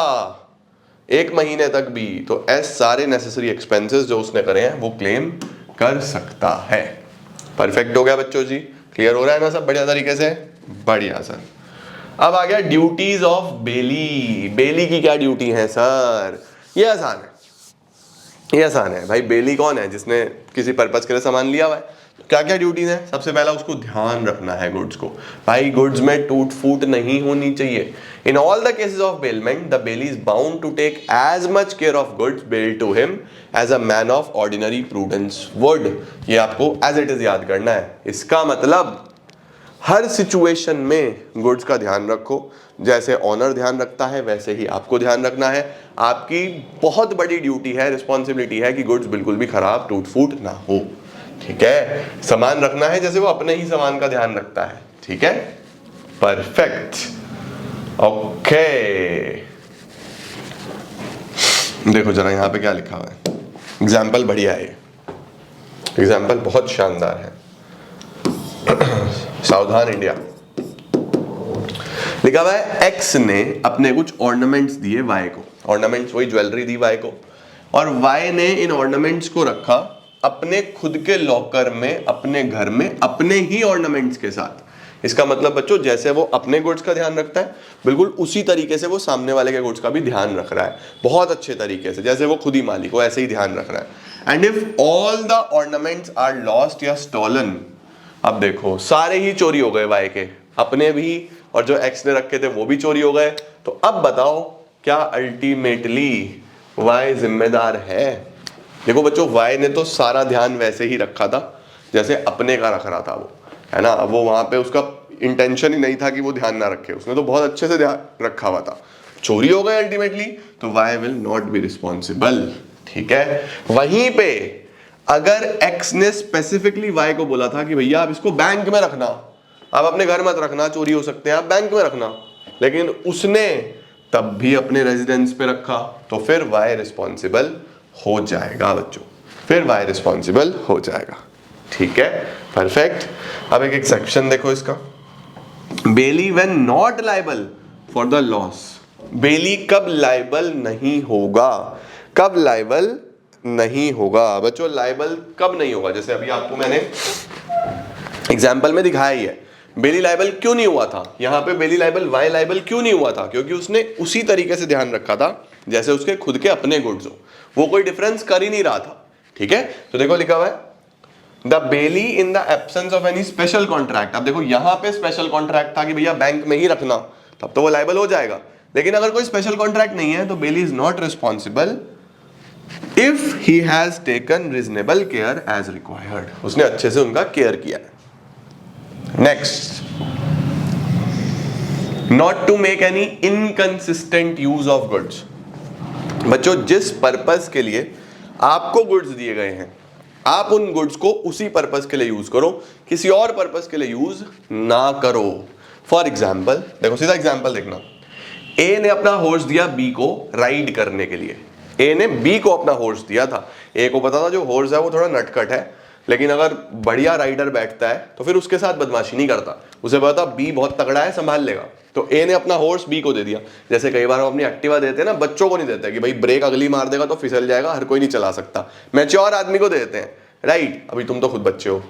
1 महीने तक भी, तो एस सारे नेसेसरी एक्सपेंसेस जो उसने करे हैं वो क्लेम कर सकता है। परफेक्ट हो गया बच्चों जी, क्लियर हो रहा है ना सब बढ़िया तरीके से? बढ़िया सर। अब आ गया ड्यूटीज ऑफ बेली। बेली की क्या ड्यूटी है सर? ये आसान है, ये आसान है भाई। बेली कौन है? जिसने किसी पर्पस के लिए सामान लिया हुआ है। तो क्या क्या ड्यूटीज है? सबसे पहला उसको ध्यान रखना है गुड्स को। भाई गुड्स में टूट फूट नहीं होनी चाहिए। In all the cases of bailment the bailee is bound to take as much care of goods bailed to him as a man of ordinary prudence would. ये आपको एज इट इज याद करना है। इसका मतलब हर सिचुएशन में goods का ध्यान रखो। जैसे ऑनर ध्यान रखता है वैसे ही आपको ध्यान रखना है। आपकी बहुत बड़ी ड्यूटी है, रिस्पॉन्सिबिलिटी है कि गुड्स बिल्कुल भी खराब टूट फूट ना हो। ठीक है, सामान रखना है जैसे वो अपने ही सामान का ध्यान रखता है। ठीक है, परफेक्ट, ओके। देखो जरा यहाँ पे क्या लिखा हुआ है। एग्जाम्पल बढ़िया है, एग्जाम्पल बहुत शानदार है। सावधान इंडिया। लिखा हुआ है एक्स ने अपने कुछ ऑर्नामेंट्स दिए वाई को। ऑर्नामेंट्स वही ज्वेलरी दी वाई को, और वाई ने इन ऑर्नामेंट्स को रखा अपने खुद के लॉकर में, अपने घर में, अपने ही ऑर्नामेंट्स के साथ। इसका मतलब बच्चों जैसे वो अपने गुड्स का ध्यान रखता है बिल्कुल उसी तरीके से वो सामने वाले के गुड्स का भी ध्यान रख रहा है, बहुत अच्छे तरीके से। जैसे वो खुद ही मालिक हो ऐसे ही ध्यान रख रहा है। And if all the ornaments are lost या स्टॉलन, अब देखो सारे ही चोरी हो गए वाई के, अपने भी और जो एक्स ने रखे थे वो भी चोरी हो गए। तो अब बताओ क्या अल्टीमेटली वाई जिम्मेदार है? देखो बच्चों वाई ने तो सारा ध्यान वैसे ही रखा था जैसे अपने का रख रहा था वो, है ना। अब वो वहां पे उसका इंटेंशन ही नहीं था कि वो ध्यान ना रखे, उसने तो बहुत अच्छे से ध्यान रखा हुआ था। चोरी हो गए अल्टीमेटली, तो Y will not be responsible. ठीक है, वहीं पे अगर एक्स ने स्पेसिफिकली वाई को बोला था कि भैया आप इसको बैंक में रखना, आप अपने घर मत रखना, चोरी हो सकते हैं, आप बैंक में रखना, लेकिन उसने तब भी अपने रेजिडेंस पे रखा, तो फिर वाई रिस्पॉन्सिबल हो जाएगा बच्चों, फिर वाई रिस्पॉन्सिबल हो जाएगा। ठीक है, परफेक्ट। अब एक एक्सेप्शन देखो इसका। Bailee when not liable for the loss. Bailee कब लायबल नहीं होगा? कब लायबल नहीं होगा बच्चों? लायबल कब नहीं होगा? जैसे अभी आपको मैंने एग्जाम्पल में दिखाया ही है। बेली लायबल क्यों नहीं हुआ था? यहाँ पे बेली लायबल, वाई लायबल क्यों नहीं हुआ था? क्योंकि उसने उसी तरीके से ध्यान रखा था जैसे उसके खुद के अपने गुड्स हो, वो कोई डिफरेंस कर ही नहीं रहा था। ठीक है, तो देखो लिखा हुआ है the Bailey in the absence of any special contract. अब देखो यहाँ पे स्पेशल कॉन्ट्रैक्ट था कि भैया बैंक में ही रखना, तब तो वो लायबल हो जाएगा। लेकिन अगर कोई स्पेशल कॉन्ट्रैक्ट नहीं है तो bailee is not responsible if he has taken reasonable care as required. उसने अच्छे से उनका केयर किया है। Next, not to make any inconsistent use of goods. बच्चों जिस पर्पस के लिए आपको गुड्स दिए गए हैं, आप उन गुड्स को उसी पर्पस के लिए यूज करो, किसी और पर्पस के लिए यूज ना करो। फॉर एग्जाम्पल देखो, सीधा एग्जाम्पल देखना। ए ने अपना हॉर्स दिया बी को राइड करने के लिए। ए ने बी को अपना हॉर्स दिया था। ए को पता था जो हॉर्स है वो थोड़ा नटखट है, लेकिन अगर बढ़िया राइडर बैठता है तो फिर उसके साथ बदमाशी नहीं करता। उसे पता बी बहुत तगड़ा है, संभाल लेगा। तो ए ने अपना हॉर्स बी को दे दिया। जैसे कई बार हम अपनी एक्टिवा देते हैं ना, बच्चों को नहीं देते कि भाई ब्रेक अगली मार देगा तो फिसल जाएगा, हर कोई नहीं चला सकता, मैच्योर आदमी को देते हैं, राइट। अभी तुम तो खुद बच्चे हो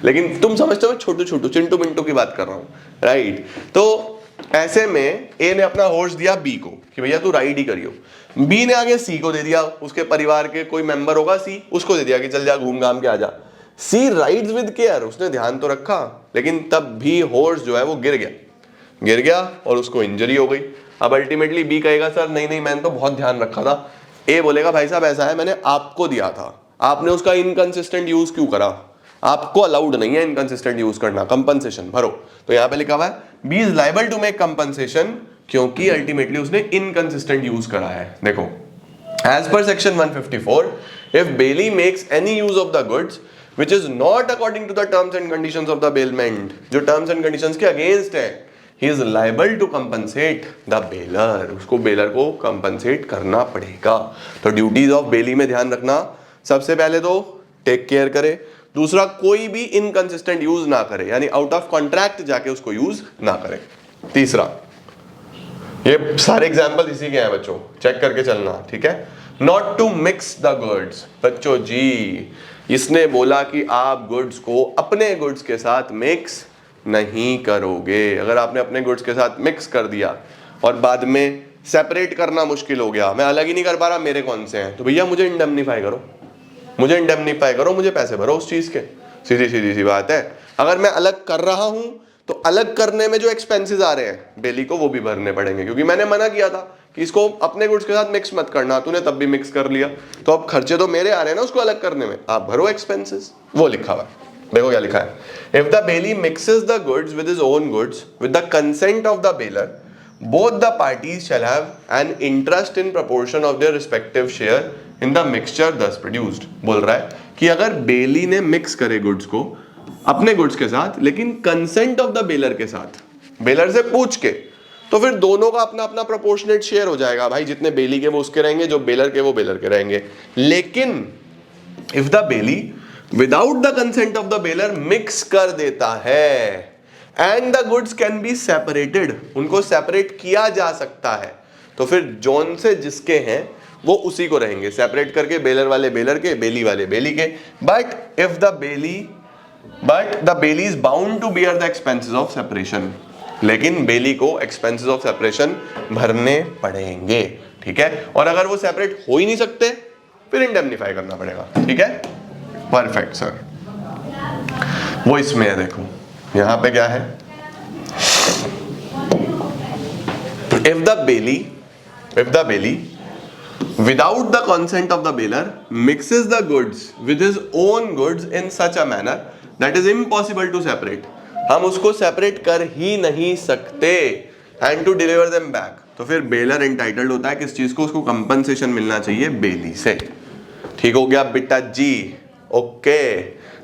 लेकिन तुम समझते हो छोटू छोटू चिंटू मिंटू की बात कर रहा हूँ, राइट। तो ऐसे में ए ने अपना हॉर्स दिया बी को कि भैया तू राइड ही करियो। बी ने आगे सी को दे दिया, उसके परिवार के कोई मेंबर होगा सी, उसको दे दिया कि चल जा घूम घाम के आ जा। सी राइड्स विद केयर, उसने ध्यान तो रखा, लेकिन तब भी हॉर्स जो है वो गिर गया और उसको इंजरी हो गई। अब अल्टीमेटली बी कहेगा सर नहीं नहीं मैंने तो बहुत ध्यान रखा था। ए बोलेगा भाई साहब ऐसा है, मैंने आपको दिया था, आपने उसका इनकंसिस्टेंट यूज क्यों करा? आपको अलाउड नहीं है इनकंसिस्टेंट यूज करना, कंपनसेशन भरो। तो यहां पे लिखा हुआ है B is liable to make compensation, क्योंकि अल्टीमेटली उसने इनकंसिस्टेंट यूज करा है। देखो As per section 154, if Bailey makes any use of the goods which is not according to the terms and conditions of the bailment, जो terms and conditions के against है, he is liable to compensate the bailor. उसको baler को compensate करना पड़ेगा. तो duties of Bailey में ध्यान रखना, सबसे पहले तो टेक केयर करे, दूसरा कोई भी इनकंसिस्टेंट यूज ना करे, यानी आउट ऑफ कॉन्ट्रैक्ट जाके उसको यूज ना करे. तीसरा, ये सारे एग्जाम्पल इसी के हैं बच्चों, चेक करके चलना, ठीक है. Not to mix the goods. बच्चों जी, इसने बोला कि आप गुड्स को अपने गुड्स के साथ मिक्स नहीं करोगे. अगर आपने अपने गुड्स के साथ मिक्स कर दिया और बाद में सेपरेट करना मुश्किल हो गया, मैं अलग ही नहीं कर पा रहा, मेरे कौन से हैं, तो भैया मुझे इंडेमनीफाई करो, मुझे इंडेमनीफाई करो, मुझे पैसे भरो उस चीज के. सीधी सीधी सी बात है. अगर मैं अलग कर रहा हूं तो अलग करने में जो एक्सपेंसेस आ रहे हैं बेली को, वो भी भरने पड़ेंगे, क्योंकि मैंने मना किया था कि इसको अपने गुड्स के साथ मिक्स मत करना, तूने तब भी मिक्स कर लिया, तो अब खर्चे तो मेरे आ रहे हैं ना उसको अलग करने में, आप भरो एक्सपेंसेस. वो लिखा हुआ है, देखो क्या लिखा है. If the Bailey mixes the goods with his own goods with the consent of the baler, both the parties shall have an interest in proportion of their respective share in the mixture thus produced. बोल रहा है कि अगर बेली ने mix करे goods को अपने goods के साथ, लेकिन कंसेंट ऑफ द बेलर के साथ, बेलर से पूछ के, तो फिर दोनों का अपना अपना प्रोपोर्शनेट शेयर हो जाएगा. भाई जितने बेली के वो उसके रहेंगे, जो बेलर के वो बेलर के रहेंगे. लेकिन if the Bailey without the consent of the baler mix कर देता है and the goods can be separated, उनको सेपरेट किया जा सकता है, तो फिर जोन से जिसके हैं वो उसी को रहेंगे, सेपरेट करके बेलर वाले बेलर के, बेली वाले बेली के. But if the bailee is bound to bear the expenses of separation, लेकिन बेली को एक्सपेंसेस ऑफ सेपरेशन भरने पड़ेंगे, ठीक है. और अगर वो सेपरेट हो ही नहीं सकते फिर इंडेमनीफाई करना पड़ेगा, ठीक है. Perfect sir. वो इसमें है, देखो यहां पे क्या है. If the Bailey without the consent of the bailor mixes the goods with his own goods in such a manner that is impossible to separate, हम उसको सेपरेट कर ही नहीं सकते, and to deliver them back, तो फिर baler entitled होता है किस चीज को, उसको कंपनसेशन मिलना चाहिए बेली से. ठीक हो गया बेटा जी. ओके,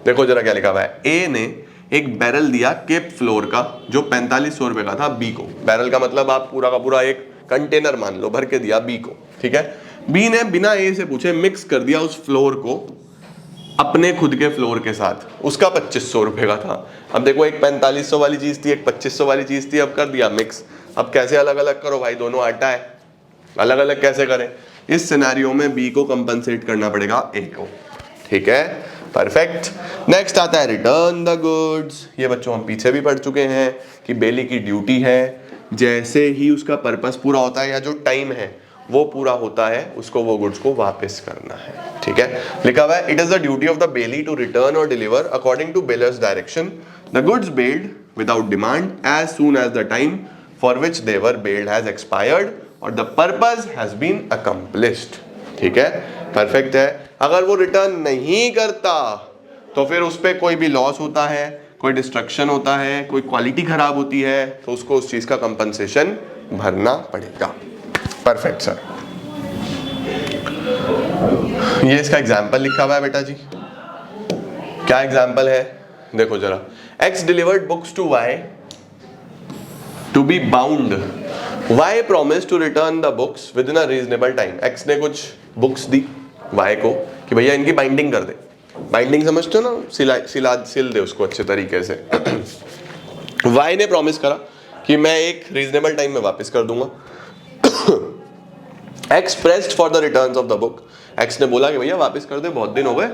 देखो जरा क्या लिखा हुआ है. ए ने एक बैरल दिया केप फ्लोर का जो 4500 रुपए का था बी को. बैरल का मतलब आप पूरा का पूरा एक कंटेनर मान लो, भर के दिया बी को, ठीक है. बी ने बिना ए से पूछे मिक्स कर दिया उस फ्लोर को अपने खुद के फ्लोर के साथ, उसका 2500 रुपए का था. अब देखो एक 4500 वाली चीज थी, एक 2500 वाली चीज थी, अब कर दिया मिक्स. अब कैसे अलग अलग करो भाई, दोनों आटा है, अलग अलग कैसे करें. इस सिनेरियो में बी को कंपनसेट करना पड़ेगा ए को, ठीक है. परफेक्ट. नेक्स्ट आता है रिटर्न द गुड्स. ये बच्चों हम पीछे भी पढ़ चुके हैं कि बेली की ड्यूटी है, जैसे ही उसका पर्पस पूरा होता है या जो टाइम है वो पूरा होता है, उसको वो गुड्स को वापस करना है, ठीक है. लिखा हुआ है it is the duty of the bailee to return और deliver according to bailor's direction the goods bailed without demand as soon as the time for which they were bailed has expired और the purpose has been accomplished, ठीक है. Perfect है. अगर वो return नहीं करता तो फिर उस पर कोई भी लॉस होता है, कोई डिस्ट्रक्शन होता है, कोई क्वालिटी खराब होती है, तो उसको उस चीज का कंपनसेशन भरना पड़ेगा. Perfect sir. ये इसका एग्जाम्पल लिखा हुआ है बेटा जी. क्या एग्जाम्पल है, देखो जरा. X delivered books to Y to be bound. Y promise to return the books within a reasonable time. X ने कुछ बुक्स दी वाई को कि भैया इनकी बाइंडिंग कर दे. बाइंडिंग समझते हो ना, सिल दे उसको अच्छे तरीके से. वाई ने प्रॉमिस करा कि मैं एक रीजनेबल टाइम में वापस कर दूंगा. X pressed for the returns of the book. X ने बोला कि भैया वापस कर दे, बहुत दिन हो गए.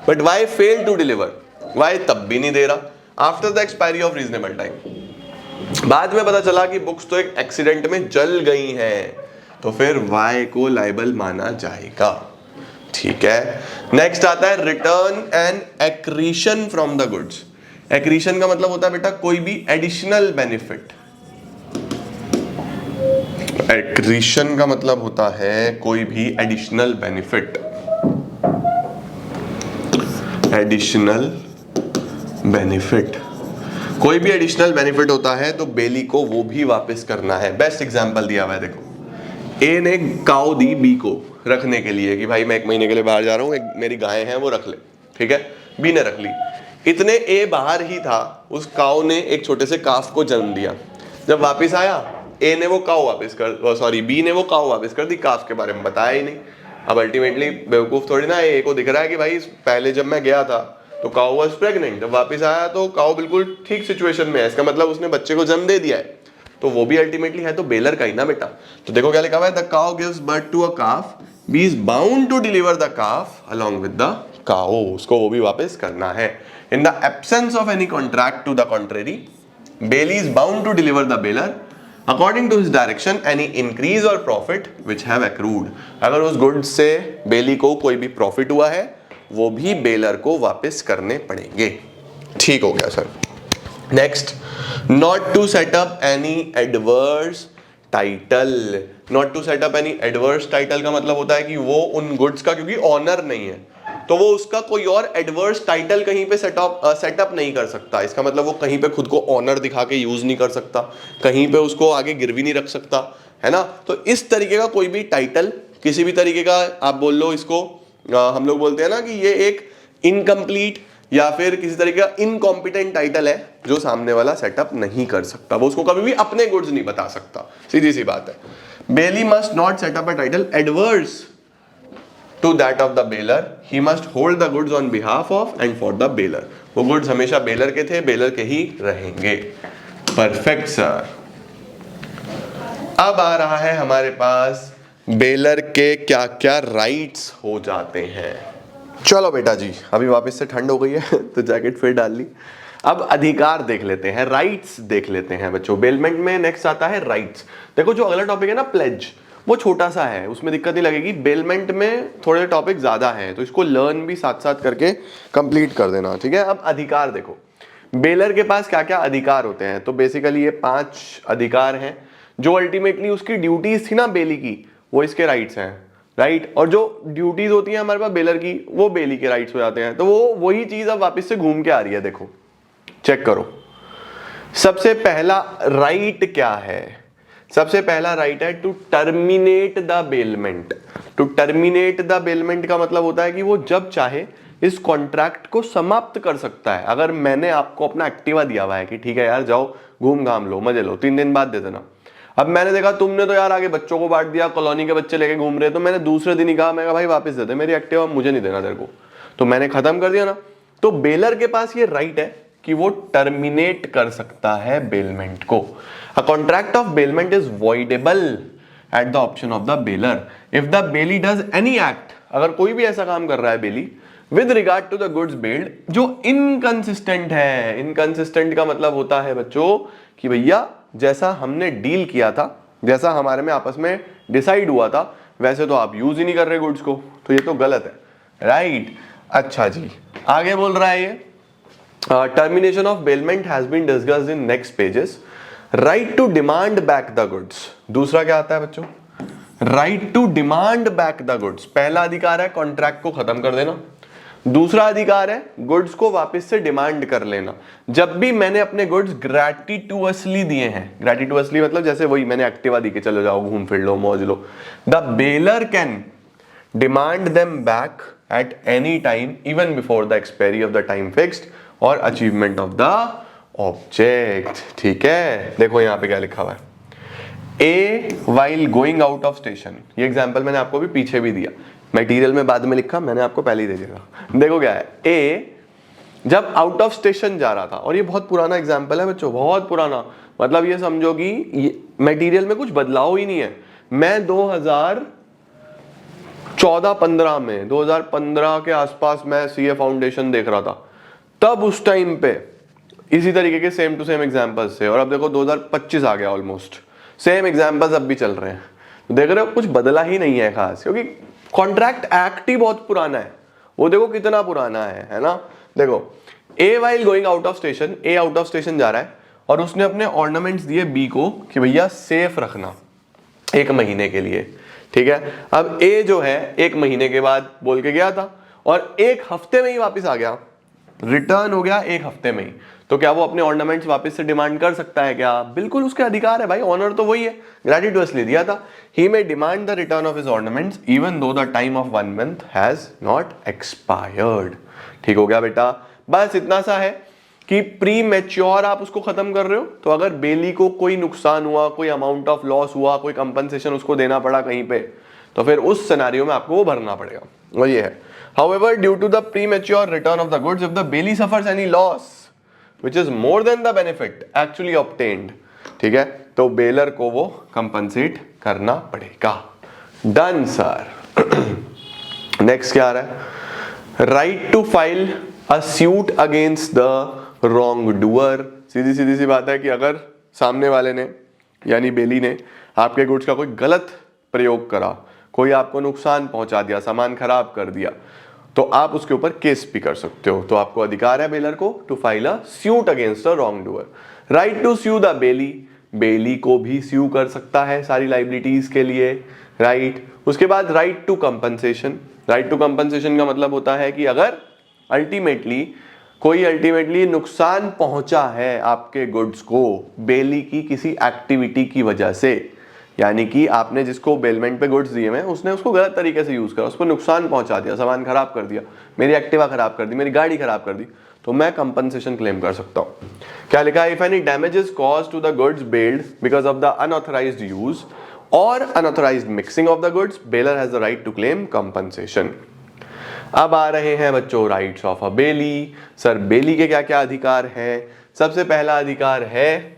But Y fail to deliver. Y तब भी नहीं दे रहा after the expiry of reasonable time. बाद में पता चला कि बुक्स तो एक एक्सीडेंट में जल गई हैं, तो फिर वाई को लायबल माना जाएगा, ठीक है. नेक्स्ट आता है return and accretion from the goods. Accretion का मतलब होता है बेटा कोई भी एडिशनल बेनिफिट. एक्रीशन का मतलब होता है कोई भी एडिशनल बेनिफिट. एडिशनल बेनिफिट, कोई भी एडिशनल बेनिफिट होता है तो बेली को वो भी वापस करना है. बेस्ट एग्जांपल दिया हुआ है देखो. ए ने काऊ दी बी को रखने के लिए कि भाई मैं 1 महीने के लिए बाहर जा रहा हूँ, मेरी गाय है वो रख ले, ठीक है। बी ने रख ली, इतने ए बाहर ही था, उस काऊ ने एक छोटे से काफ को जन्म दिया। जब वापस आया ए ने वो काऊ वापस कर, सॉरी बी ने वो काऊ वापस कर दी, काफ के बारे में बताया ही नहीं। अब अल्टीमेटली बेवकूफ थोड़ी ना ए को दिख रहा है कि भाई पहले जब मैं गया था तो काऊ वाज प्रेग्नेंट, जब वापस आया तो काऊ बिल्कुल ठीक सिचुएशन में है, इसका मतलब उसने बच्चे को जन्म दे दिया है, तो वो भी अल्टीमेटली है तो बेलर का ही ना बेटा। तो देखो क्या लिखा हुआ है, the cow gives birth to a calf, B is bound to deliver the calf along with the cow, उसको वो भी वापस करना है। In the absence of any contract to the contrary, bailee is bound to deliver the bailor according to his direction any increase और profit which have accrued. अगर उस goods से बेली को कोई भी प्रॉफिट हुआ है वो भी बेलर को वापस करने पड़ेंगे। ठीक हो गया sir. Next, not to set up any adverse title. Not to set up any adverse title का मतलब होता है कि वो उन गुड्स का, क्योंकि ऑनर नहीं है तो वो उसका कोई और एडवर्स टाइटल कहीं पे सेटअप नहीं कर सकता। इसका मतलब वो कहीं पे खुद को ऑनर दिखा के यूज नहीं कर सकता, कहीं पे उसको आगे गिरवी नहीं रख सकता, है ना। तो इस तरीके का कोई भी टाइटल, किसी भी तरीके का आप बोल लो इसको, हम लोग बोलते हैं ना कि ये एक इनकम्प्लीट या फिर किसी तरीके का इनकॉम्पिटेंट टाइटल है जो सामने वाला सेटअप नहीं कर सकता, वो उसको कभी भी अपने गुड्स नहीं बता सकता, सीधी सी बात है। Bailee must not set up a title adverse to that of the bailor, he must hold the goods on behalf of and for the bailor. वो गुड्स हमेशा बेलर के थे, बेलर के ही रहेंगे। Perfect sir. अब आ रहा है हमारे पास बेलर के क्या क्या राइट्स हो जाते हैं। चलो बेटा जी, अभी वापस से ठंड हो गई है तो जैकेट फिर डाल ली। अब अधिकार देख लेते हैं, राइट्स देख लेते हैं बच्चों। बेलमेंट में नेक्स्ट आता है राइट्स। देखो जो अगला टॉपिक है ना प्लेज, वो छोटा सा है, उसमें दिक्कत नहीं लगेगी। बेलमेंट में थोड़े टॉपिक ज्यादा हैं तो इसको लर्न भी साथ साथ करके कंप्लीट कर देना, ठीक है। अब अधिकार देखो, बेलर के पास क्या क्या अधिकार होते हैं। तो बेसिकली ये 5 अधिकार हैं जो अल्टीमेटली उसकी ड्यूटीज थी ना बेली की, वो इसके राइट्स हैं, राइट। और जो ड्यूटीज होती हैं हमारे पास बेलर की, वो बेली के राइट्स हो जाते हैं। तो वो वही चीज अब वापस से घूम के आ रही है, देखो चेक करो। सबसे पहला राइट क्या है? सबसे पहला राइट है to terminate the bailment. To terminate the bailment का मतलब होता है कि वो जब चाहे इस कॉन्ट्रैक्ट को समाप्त कर सकता है। अगर मैंने आपको अपना एक्टिवा दिया हुआ है कि ठीक है यार जाओ घूम घाम लो, मजे लो, 3 दिन बाद दे देना। अब मैंने देखा तुमने तो यार आगे बच्चों को बांट दिया, कॉलोनी के बच्चे लेके घूम रहे, तो मैंने दूसरे दिन ही कहा, मैं कहा भाई वापस दे दे मेरी एक्टिवा, मुझे नहीं देना तेरे को, तो मैंने खत्म कर दिया ना। तो बेलर के पास ये राइट है कि वो टर्मिनेट कर सकता है बेलमेंट को। A contract of bailment is voidable at the option of the bailor if the bailee does any act. अगर कोई भी ऐसा काम कर रहा है bailee with regard to the goods bailed जो इनकंसिस्टेंट है। इनकंसिस्टेंट का मतलब होता है बच्चों कि भैया जैसा हमने डील किया था, जैसा हमारे में आपस में डिसाइड हुआ था, वैसे तो आप यूज ही नहीं कर रहे गुड्स को, तो ये तो गलत है, राइट। अच्छा जी, आगे बोल रहा है ये termination of bailment has been discussed in next pages. Right to demand back the goods. दूसरा क्या आता है बच्चों? Right to demand back the goods. पहला अधिकार है कॉन्ट्रैक्ट को खत्म कर देना, दूसरा अधिकार है गुड्स को वापस से डिमांड कर लेना। जब भी मैंने अपने गुड्स ग्रेटिटुअसली दिए हैं, ग्रेटिटुअसली मतलब जैसे वही मैंने एक्टिवा दी के चलो जाओ घूम फिर लो मौज लो, the bailor can demand them back at any time even before the expiry of the time fixed और अचीवमेंट ऑफ द ऑब्जेक्ट। ठीक है, देखो यहां पे क्या लिखा हुआ है, A while going out of station. ये एग्जांपल मैंने आपको भी पीछे भी दिया, मटेरियल में बाद में लिखा, मैंने आपको पहले ही दे दिया। देखो क्या है, ए जब आउट ऑफ स्टेशन जा रहा था, और ये बहुत पुराना एग्जांपल है बच्चों, बहुत पुराना, मतलब ये समझो कि मटेरियल में कुछ बदलाव ही नहीं है। मैं 2014-15 में 2015 के आसपास मैं सीए फाउंडेशन देख रहा था, तब उस टाइम पे इसी तरीके के सेम टू सेम एग्जांपल्स थे, और अब देखो 2025 आ गया, ऑलमोस्ट सेम एग्जांपल्स अब भी चल रहे हैं। तो देख रहे हो कुछ बदला ही नहीं है खास, क्योंकि कॉन्ट्रैक्ट एक्ट ही बहुत पुराना है। वो देखो कितना पुराना है ना। देखो ए while going out of station, A out of station जा रहा है और उसने अपने ऑर्नामेंट्स दिए बी को कि भैया सेफ रखना 1 महीने के लिए, ठीक है। अब ए जो है 1 महीने के बाद बोल के गया था और 1 हफ्ते में ही वापस आ गया, रिटर्न हो गया 1 हफ्ते में ही, तो क्या वो अपने ऑर्नामेंट्स वापस से डिमांड कर सकता है क्या? बिल्कुल उसके अधिकार है भाई, ऑनर तो वही है, ग्रेटिट्यूअसली दिया था। He may demand the return of his ornaments even though the time of 1 month has not expired. ठीक हो गया बेटा, बस इतना सा है कि प्री मैच्योर आप उसको खत्म कर रहे हो, तो अगर बेली को कोई नुकसान हुआ, कोई अमाउंट ऑफ लॉस हुआ, कोई कंपनसेशन उसको देना पड़ा कहीं पे, तो फिर उस सिनेरियो में आपको वो भरना पड़ेगा, वो ये है। However, due to the premature return of the goods, if the bailee suffers any loss which is more than the benefit actually obtained, ठीक है, तो बेलर को वो कंपनसेट करना पड़ेगा। Done sir. नेक्स्ट क्या आ रहा है? Right to file a suit against the wrong doer. सीधी सीधी सी बात है कि अगर सामने वाले ने यानी बेली ने आपके गुड्स का कोई गलत प्रयोग करा, कोई आपको नुकसान पहुंचा दिया, सामान खराब कर दिया, तो आप उसके ऊपर केस भी कर सकते हो। तो आपको अधिकार है बेलर को to file a suit against a wrong doer. Right to sue the bailee, bailee को भी स्यू कर सकता है सारी लाइबिलिटीज के लिए, राइट। उसके बाद right to compensation. Right to compensation का मतलब होता है कि अगर अल्टीमेटली कोई नुकसान पहुंचा है आपके गुड्स को बेली की किसी एक्टिविटी की वजह से, यानी कि आपने जिसको बेलमेंट पे गुड्स दिए हैं उसने उसको गलत तरीके से यूज करा, उसको नुकसान पहुंचा दिया, सामान खराब कर दिया, मेरी एक्टिवा खराब कर दी, मेरी गाड़ी खराब कर दी, तो मैं कंपनसेशन क्लेम कर सकता हूं। क्या लिखा है? If any damages caused to the goods bailed because of the unauthorised use और unauthorised mixing of the goods, bailor has the right to claim compensation. अब आ रहे हैं बच्चों rights of a bailee. Sir bailee के क्या क्या अधिकार हैं? सबसे पहला अधिकार है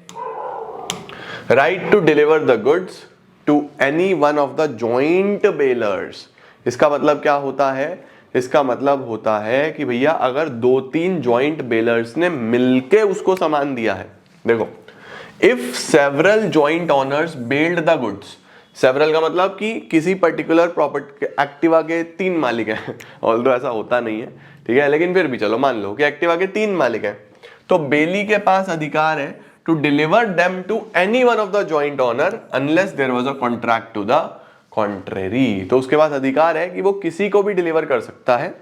right to deliver the goods to any one of the joint bailors. इसका मतलब क्या होता है? इसका मतलब होता है कि भैया अगर 2-3 जॉइंट बेलर्स ने मिलके उसको सामान दिया है, देखो if several joint owners bailed the goods, several का मतलब कि किसी पर्टिकुलर प्रॉपर्टी एक्टिवा के 3 मालिक हैं, ऑल्दो ऐसा होता नहीं है, ठीक है, लेकिन फिर भी चलो मान लो कि एक्टिवा के 3 मालिक हैं, तो बेली के पास अधिकार है to deliver them to any one of the joint owner unless there was a contract to the contrary. तो उसके पास अधिकार है कि वो किसी को भी डिलीवर कर सकता है,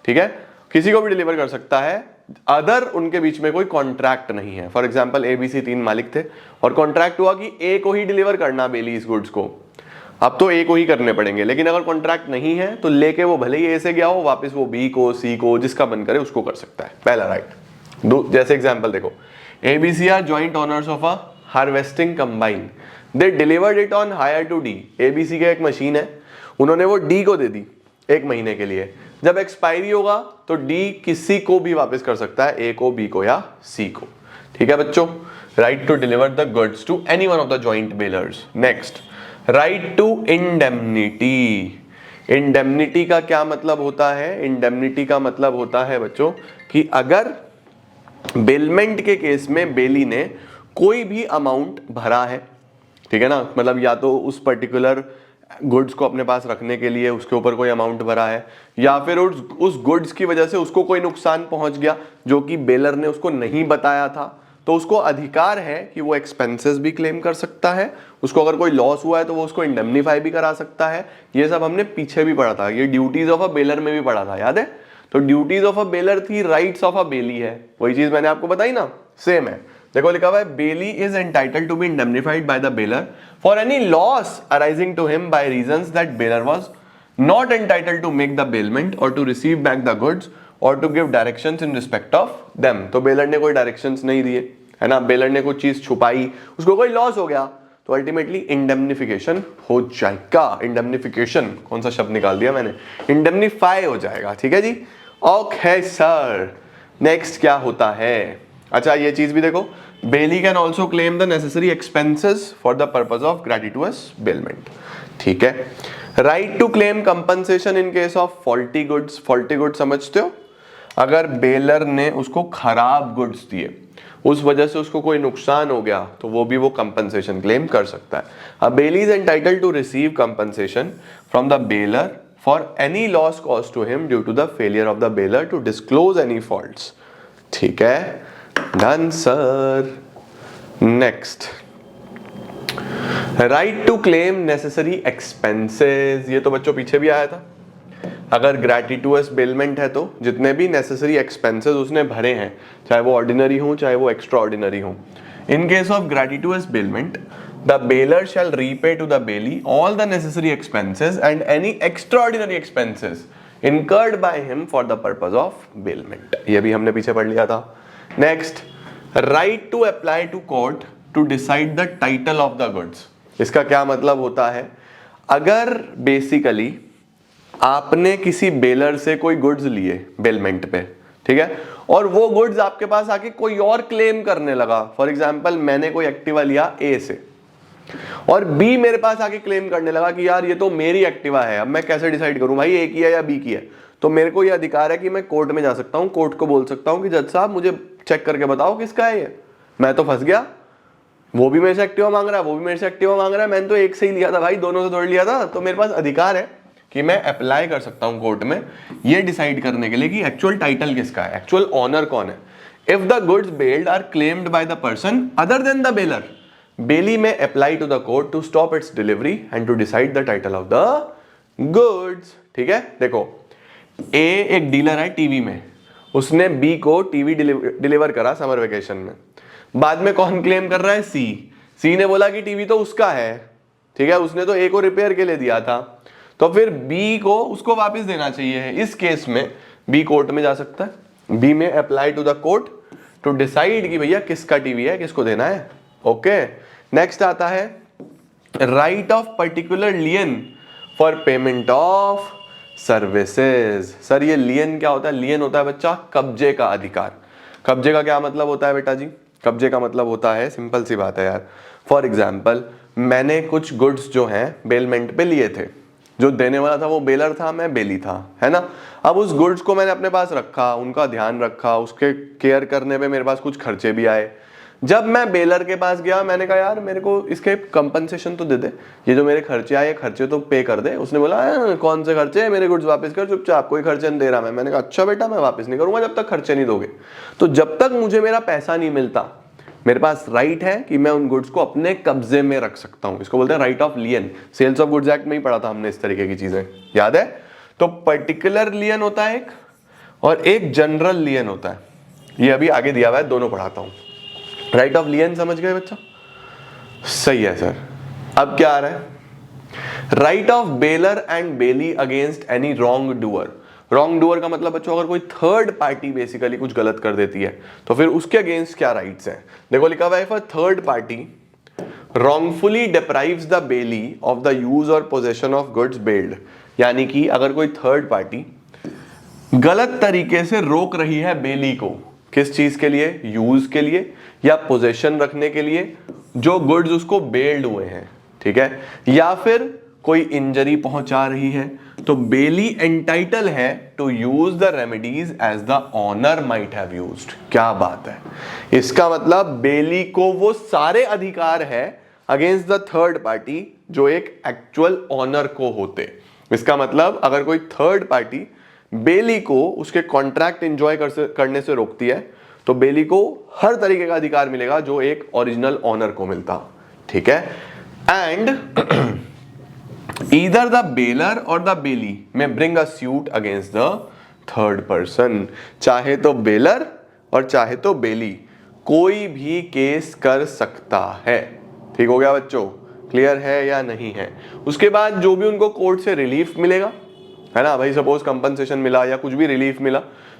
ठीक है, किसी को भी डिलीवर कर सकता है अदर उनके बीच में कोई कॉन्ट्रैक्ट नहीं है। फॉर एग्जांपल एबीसी 3 मालिक थे और कॉन्ट्रैक्ट हुआ कि ए को ही डिलीवर करना बेली इस गुड्स को, अब तो ए को ही करने पड़ेंगे, लेकिन अगर कॉन्ट्रैक्ट नहीं है तो लेके वो भले ही ए से गया हो वापस वो बी को सी को जिसका मन करे उसको कर सकता है, पहला राइट। जैसे एग्जांपल देखो, ABC are joint owners of a harvesting combine. They delivered it on hire to D. ABC का एक मशीन है, उन्होंने वो D को दे दी 1 महीने के लिए, जब एक्सपायरी होगा तो D किसी को भी वापस कर सकता है, A को, B को या C को। ठीक है बच्चों, right to deliver the goods to any one of the joint bailors. Next, right to indemnity. Indemnity का क्या मतलब होता है? इंडेमनिटी का मतलब होता है बच्चों कि अगर बेलमेंट के केस में बेली ने कोई भी अमाउंट भरा है, ठीक है ना, मतलब या तो उस पर्टिकुलर गुड्स को अपने पास रखने के लिए उसके ऊपर कोई अमाउंट भरा है, या फिर उस गुड्स की वजह से उसको कोई नुकसान पहुंच गया जो कि बेलर ने उसको नहीं बताया था, तो उसको अधिकार है कि वो एक्सपेंसेस भी क्लेम कर सकता है, उसको अगर कोई लॉस हुआ है तो वो उसको इंडेमनीफाई भी करा सकता है। ये सब हमने पीछे भी पढ़ा था, ये ड्यूटीज ऑफ अ बेलर में भी पढ़ा था, याद है? तो ड्यूटीज ऑफ अ बेलर थी, राइट्स ऑफ अ बेली है, वही चीज मैंने आपको बताई ना, सेम है। देखो लिखा हुआ है, bailee is entitled to be indemnified by the bailor for any loss arising to him by reasons that bailor was not entitled to make the bailment और to receive back the goods और to give directions in respect of them. तो bailor ने कोई directions नहीं दिए, है ना, baler ने कुछ चीज छुपाई, उसको कोई लॉस हो गया, तो अल्टीमेटली इंडेमनिफिकेशन हो जाएगा। इंडेमनिफिकेशन कौन सा शब्द निकाल दिया मैंने, इंडेमनीफाई हो जाएगा। ठीक है जी, ओके सर। नेक्स्ट क्या होता है? अच्छा ये चीज भी देखो, bailee can also claim the necessary expenses for the purpose of gratuitous bailment. ठीक है, right to claim compensation in case of faulty goods. Faulty goods समझते हो? अगर बेलर ने उसको खराब गुड्स दिए, उस वजह से उसको कोई नुकसान हो गया, तो वो भी वो कंपनसेशन क्लेम कर सकता है। A bailee is entitled to receive compensation from the bailor for any loss caused to him due to the failure of the baler to disclose any faults. ठीक है, done sir. Next, right to claim necessary expenses. ये तो बच्चों पीछे भी आया था। अगर ग्रेटिटुअस बेलमेंट है तो जितने भी नेसेसरी एक्सपेंसेस उसने भरे हैं, चाहे वो ऑर्डिनरी हो चाहे वो एक्स्ट्रा ऑर्डिनरी हो, in case of gratuitous bailment the bailor shall repay to the bailee all the necessary expenses and any extraordinary expenses incurred by him for the purpose of bailment. ये भी हमने पीछे पढ़ लिया था. Next, right to apply to court to decide the title of the goods. इसका क्या मतलब होता है? अगर बेसिकली आपने किसी बेलर से कोई गुड्स लिए बेलमेंट पे, ठीक है, और वो गुड्स आपके पास आके कोई और क्लेम करने लगा, फॉर एग्जाम्पल मैंने कोई एक्टिवा लिया ए से और बी मेरे पास आके क्लेम करने लगा कि यार ये तो मेरी एक्टिवा है, अब मैं कैसे डिसाइड करूं भाई ए की है या बी की है, तो मेरे को ये अधिकार है कि मैं कोर्ट में जा सकता हूं, कोर्ट को बोल सकता हूं कि जज साहब मुझे चेक करके बताओ किसका है ये, मैं तो फंस गया, वो भी मेरे से एक्टिवा मांग रहा है, वो भी मेरे से एक्टिवा मांग रहा है, मैंने तो एक से ही लिया था भाई, दोनों से थोड़ी लिया था, तो मेरे पास अधिकार है कि मैं अप्लाई कर सकता हूं कोर्ट में ये डिसाइड करने के लिए कि एक्चुअल टाइटल किसका है, एक्चुअल ऑनर कौन है. If the goods bailed are claimed by the person other than the bailor, bailee may apply to the court to stop its delivery and to decide the title of the goods. ठीक है, देखो ए एक dealer है TV में, उसने B को TV deliver करा summer vacation में, बाद में कौन क्लेम कर रहा है? सी ने बोला कि टीवी तो उसका है, ठीक है, उसने तो ए को रिपेयर के लिए दिया था, तो फिर बी को उसको वापस देना चाहिए. इस केस में बी कोर्ट में जा सकता है, B may apply to the court to decide कि भैया किसका टीवी है, किसको देना है. ओके, नेक्स्ट आता है right of particular lien for payment of services. Sir ये लियन क्या होता है? लियन होता है बच्चा कब्जे का अधिकार. कब्जे का क्या मतलब होता है बेटा जी? कब्जे का मतलब होता है, सिंपल सी बात है यार, फॉर एग्जाम्पल मैंने कुछ गुड्स जो हैं बेलमेंट पे लिए थे, जो देने वाला था वो बेलर था, मैं बेली था, है ना. अब उस गुड्स को मैंने अपने पास रखा, उनका ध्यान रखा, उसके केयर करने पे मेरे पास कुछ खर्चे भी आए. जब मैं बेलर के पास गया, मैंने कहा यार मेरे को इसके कंपनसेशन तो दे दे, ये जो मेरे खर्चे आए खर्चे तो पे कर दे. उसने बोला कौन से खर्चे? मेरे गुड्स वापस कर चुपचाप, कोई खर्चे नहीं दे रहा मैं. मैंने कहा अच्छा बेटा मैं वापस नहीं करूंगा जब तक खर्चे नहीं दोगे. तो जब तक मुझे मेरा पैसा नहीं मिलता, मेरे पास राइट है कि मैं उन गुड्स को अपने कब्जे में रख सकता हूं. इसको बोलते हैं right of lien. Sales of goods act में ही पढ़ा था हमने इस तरीके की चीजें, याद है. तो पर्टिकुलर लियन होता है एक, और एक जनरल लियन होता है. ये अभी आगे दिया हुआ है, दोनों पढ़ाता हूं. राइट ऑफ लियन समझ गए बच्चा? सही है सर. अब क्या आ रहा है? Right of bailor and bailee against any wrong doer. Wrong doer का मतलब बच्चों अगर कोई थर्ड पार्टी बेसिकली कुछ गलत कर देती है तो फिर उसके अगेंस्ट क्या राइट्स हैं. देखो लिखा हुआ है, if a third party wrongfully deprives the bailee of the use or possession of goods bailed, यानी कि अगर कोई थर्ड पार्टी गलत तरीके से रोक रही है बेली को, किस चीज के लिए? यूज के लिए या पोजेशन रखने के लिए जो गुड्स उसको बेल्ड हुए हैं, ठीक है, या फिर कोई इंजरी पहुंचा रही है, तो बेली एंटाइटल है to use the remedies as the owner might have used. क्या बात है. इसका मतलब बेली को वो सारे अधिकार है अगेंस्ट द थर्ड पार्टी जो एक एक्चुअल ऑनर को होते. इसका मतलब अगर कोई थर्ड पार्टी बेली को उसके कॉन्ट्रैक्ट एंजॉय करने से रोकती है तो बेली को हर तरीके का अधिकार मिलेगा जो एक ओरिजिनल ऑनर को मिलता. ठीक है. एंड ईदर द बेलर और द बेली में bring a suit against the third person. चाहे तो बेलर और चाहे तो बेली कोई भी केस कर सकता है. ठीक हो गया बच्चों? क्लियर है या नहीं है? उसके बाद जो भी उनको कोर्ट से रिलीफ मिलेगा, है ना भाई, सपोज कंपनसेशन मिला या कुछ भी रिलीफ मिला,